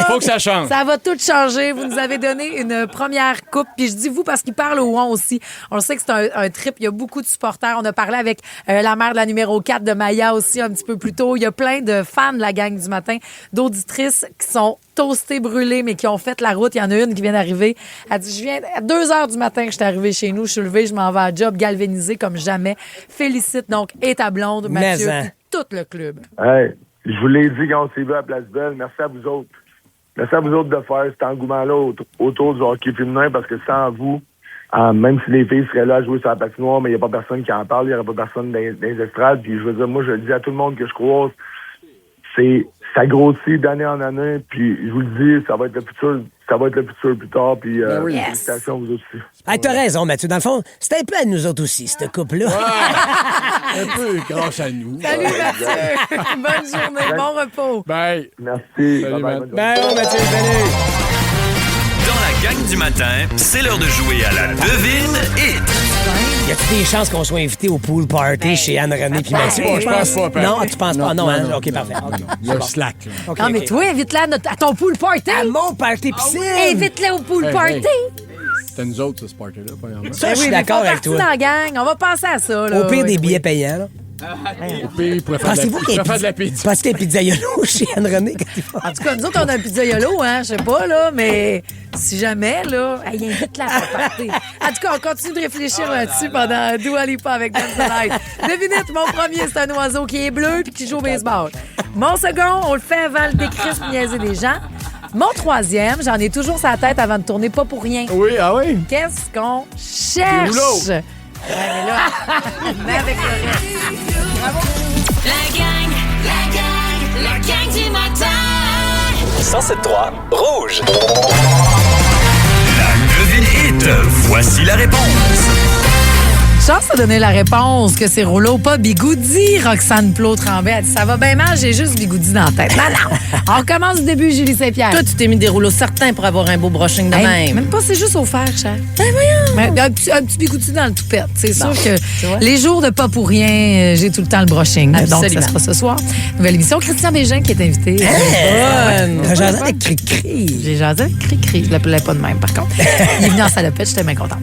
Faut que ça change. Ça va tout changer. Vous nous avez donné une première coupe. Puis je dis vous parce qu'il parle au One aussi. On le sait que c'est un trip. Il y a beaucoup de supporters. On a parlé avec la mère de la numéro 4 de Maya aussi un petit peu plus tôt. Il y a plein de fans de la gang du matin, d'auditrices qui sont toastées, brûlées, mais qui ont fait la route. Il y en a une qui vient d'arriver. Elle dit, je viens à 2h du matin que je suis arrivée chez nous. Je suis levée, je m'en vais à job galvanisée comme jamais. Félicite donc et ta blonde, Mathieu, et tout le club. Hey, je vous l'ai dit quand on s'est vu à Place Belle. Merci à vous autres. Merci à vous autres de faire cet engouement-là autour du hockey féminin parce que sans vous, même si les filles seraient là à jouer sur la patinoire, mais il n'y a pas personne qui en parle, il n'y aurait pas personne dans les estrades. Puis je veux dire, moi, je le dis à tout le monde que je croise, ça grossit d'année en année, puis je vous le dis, ça va être le futur plus tard, puis félicitations à vous aussi. Hey, t'as raison, Mathieu. Dans le fond, c'était un peu à nous autres aussi, cette couple-là. Ouais, un peu grâce à nous. Salut, Mathieu. Bonne journée, bon repos. Bye. Merci. Salut, Bye, Mathieu. Salut. Dans la gang du matin, c'est l'heure de jouer à la devine hit. Y a-t-il des chances qu'on soit invité au pool party chez Anne-Renée puis Mathieu? Je pense pas. Non, tu penses pas? Non, hein? OK, parfait. Il y a le slack. Okay, non, mais toi, invite-la à ton pool party. À mon party piscine. Invite-la au pool party. C'était nous autres, ce party-là, premièrement. Ça, je suis d'accord avec toi. Dans la gang, on va penser à ça. Là. Au pire des billets payants, là. Au pire, il pourrait faire de la pizza. Parce qu'il y a un pizzaiolo chez Anne-Renée. En tout cas, nous autres, on a un pizzaiolo, hein, je sais pas, là, mais si jamais, là, invite-la à party. En tout cas, on continue de réfléchir là-dessus pendant Dua Lipa avec Dance the Night. Devinette, mon premier, c'est un oiseau qui est bleu puis qui joue au baseball. Mon second, on le fait avant le décris pour niaiser des gens. Mon troisième, j'en ai toujours sa tête avant de tourner, pas pour rien. Oui, ah oui? Qu'est-ce qu'on cherche? Ouais, mais là, mais avec le reste. Bravo. La gang du matin. 107.3 Rouge. La devine hit. Voici la réponse. Chance à donner la réponse que c'est Rouleau, pas Bigoudi. Roxane Plot-Tremblay a dit ça va bien mal, j'ai juste Bigoudi dans la tête. Non. On recommence du début, Julie Saint-Pierre. Toi, tu t'es mis des rouleaux certains pour avoir un beau brushing de même. Même pas, c'est juste au fer, cher. Ben voyons. Un petit Bigoudi dans le toupette. C'est sûr que les jours de pas pour rien, j'ai tout le temps le brushing. Absolument. Donc, ça sera ce soir. Nouvelle émission. Christian Bégin qui est invité. J'ai jasé avec Cri-Cri. J'ai jasé avec Cri-Cri. Je l'appelais pas de même, par contre. Il est venu en salopette, j'étais bien contente.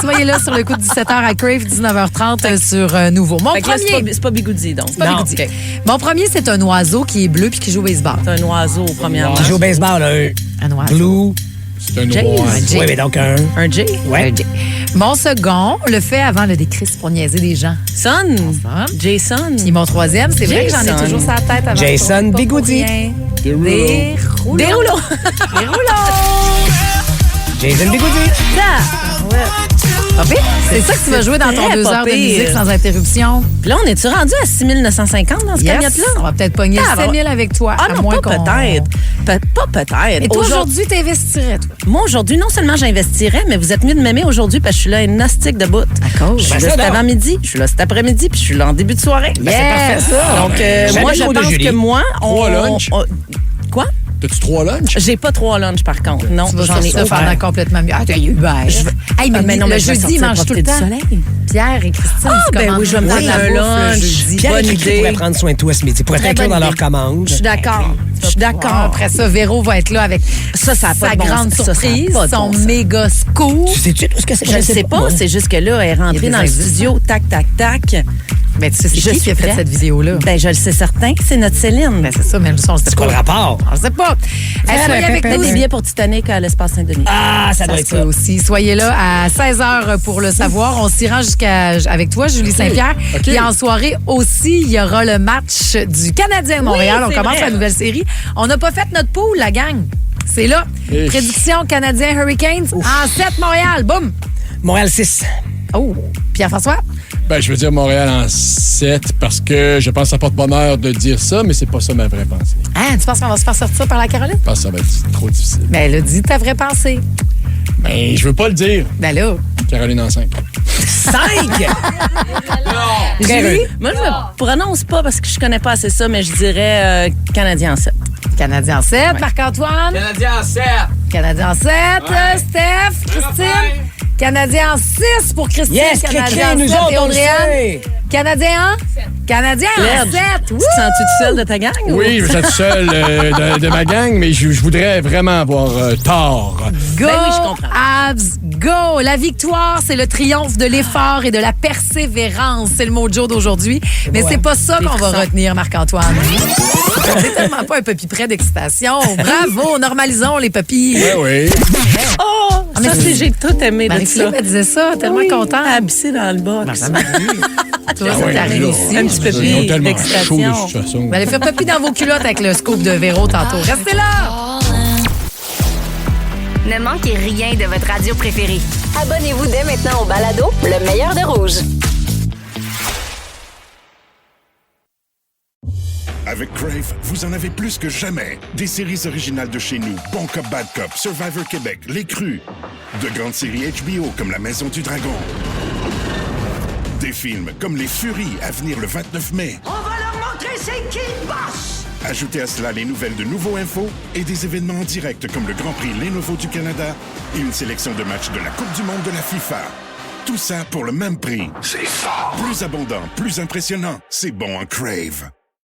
Soyez là sur le coup de 17h à Crave, 19h30 sur Nouveau. Mon premier... C'est pas Bigoudi, donc. C'est pas Bigoudi. Okay. Mon premier, c'est un oiseau qui est bleu puis qui joue au baseball. C'est un oiseau, premièrement. Qui joue au baseball, un oiseau. Blue. C'est un oiseau. Oui, mais donc un J? Ouais. Un J. Mon second, le fait avant le décris pour niaiser des gens. Son. Jason. Puis mon troisième, c'est vrai que j'en ai toujours sa tête avant. Jason Bigoudi. Des rouleaux. Des rouleaux. Des rouleaux. Jason Bigoudi. Ouais. Papé, c'est ça que tu vas jouer dans ton 2 heures de musique sans interruption. Puis là, on est-tu rendu à 6 950 dans ce cagnotte-là? On va peut-être pogner 7 000 avec toi. Ah non, pas peut-être. Pas peut-être. Et toi, aujourd'hui, t'investirais, toi? Moi, aujourd'hui, non seulement j'investirais, mais vous êtes mieux de m'aimer aujourd'hui parce que je suis là agnostique de bout. À cause? Je suis là cet avant-midi, je suis là cet après-midi, puis je suis là en début de soirée. Ben, c'est parfait, ça. Donc, moi, je pense que moi... 3 lunchs. Quoi? T'as-tu 3 lunchs? J'ai pas 3 lunchs, par contre. Non, j'en ai un pendant complètement mieux. Ah, t'as eu Hey, mais non, le jeudi, il mange tout le temps. Pierre et Christine, ben oui, je vais me prendre un lunch. Pierre et Christine pourraient prendre soin de toi ce midi. Pourraient t'inclure dans leur commande. Je suis d'accord. Je suis d'accord. Après ça, Véro va être là avec sa grande surprise, son méga scoop. Tu sais-tu tout ce que c'est? Je ne sais pas. C'est juste que là, elle est rentrée dans le studio, tac, tac, tac. Mais tu sais, c'est qui a fait cette vidéo-là? Ben, je le sais certain que c'est notre Céline. Ben, c'est ça, mais on sait c'est quoi le rapport? On ne sait pas. Soyez avec nous. Des billets pour Titanic à l'Espace Saint-Denis. Ah, ça doit être ça aussi. Soyez là à 16h pour le savoir. On s'y rend avec toi, Julie Saint-Pierre. Puis en soirée aussi, il y aura le match du Canadien de Montréal. On commence la nouvelle série. On n'a pas fait notre pool, la gang. C'est là. Prédiction Canadien Hurricanes en 7 Montréal. Boum. Montréal 6. Oh, Pierre-François? Ben, je veux dire Montréal en 7 parce que je pense que ça porte bonheur de dire ça, mais c'est pas ça ma vraie pensée. Ah, tu penses qu'on va se faire sortir par la Caroline? Je pense que ça va être trop difficile. Ben, elle a dit ta vraie pensée. Ben, je veux pas le dire. Ben là. Caroline en 5. 5? Julie? Moi, je me prononce pas parce que je connais pas assez ça, mais je dirais Canadien en 7. Canadien en 7. Ouais. Marc-Antoine? Canadien en 7. Canadien en 7. Ouais. Steph? Christine? Canadien en 6 pour Christine. Yes, Canadien en 7 et Audrey. Canadien en 7. Canadien en 7. Tu te sens-tu tout seul de ta gang? Oui, je suis tout seul de ma gang, mais je voudrais vraiment avoir tort. Go, ben oui, je comprends. Abs, go! La victoire, c'est le triomphe de l'effort et de la persévérance. C'est le mot de Joe d'aujourd'hui. Mais c'est pas ça qu'on va retenir, Marc-Antoine. C'est tellement pas un papy près d'excitation. Bravo, normalisons les papys. Oui, oui. Oh, ça, j'ai tout aimé de ça. Elle disait ça, tellement contente. Abissée dans le box. Tu vois, ça t'arrive ici. Un petit papy d'excitation. Allez faire papy dans vos culottes avec le scoop de Véro tantôt. Restez là! Ne manquez rien de votre radio préférée. Abonnez-vous dès maintenant au balado Le meilleur de Rouge. Avec Crave, vous en avez plus que jamais. Des séries originales de chez nous, Bon Cop, Bad Cop, Survivor Québec, Les Crus. De grandes séries HBO comme La Maison du Dragon. Des films comme Les Furies à venir le 29 mai. On va leur montrer c'est qui le boss! Ajoutez à cela les nouvelles de Nouveau Info et des événements en direct comme le Grand Prix Lenovo du Canada et une sélection de matchs de la Coupe du Monde de la FIFA. Tout ça pour le même prix. C'est fort. Plus abondant, plus impressionnant. C'est bon en Crave.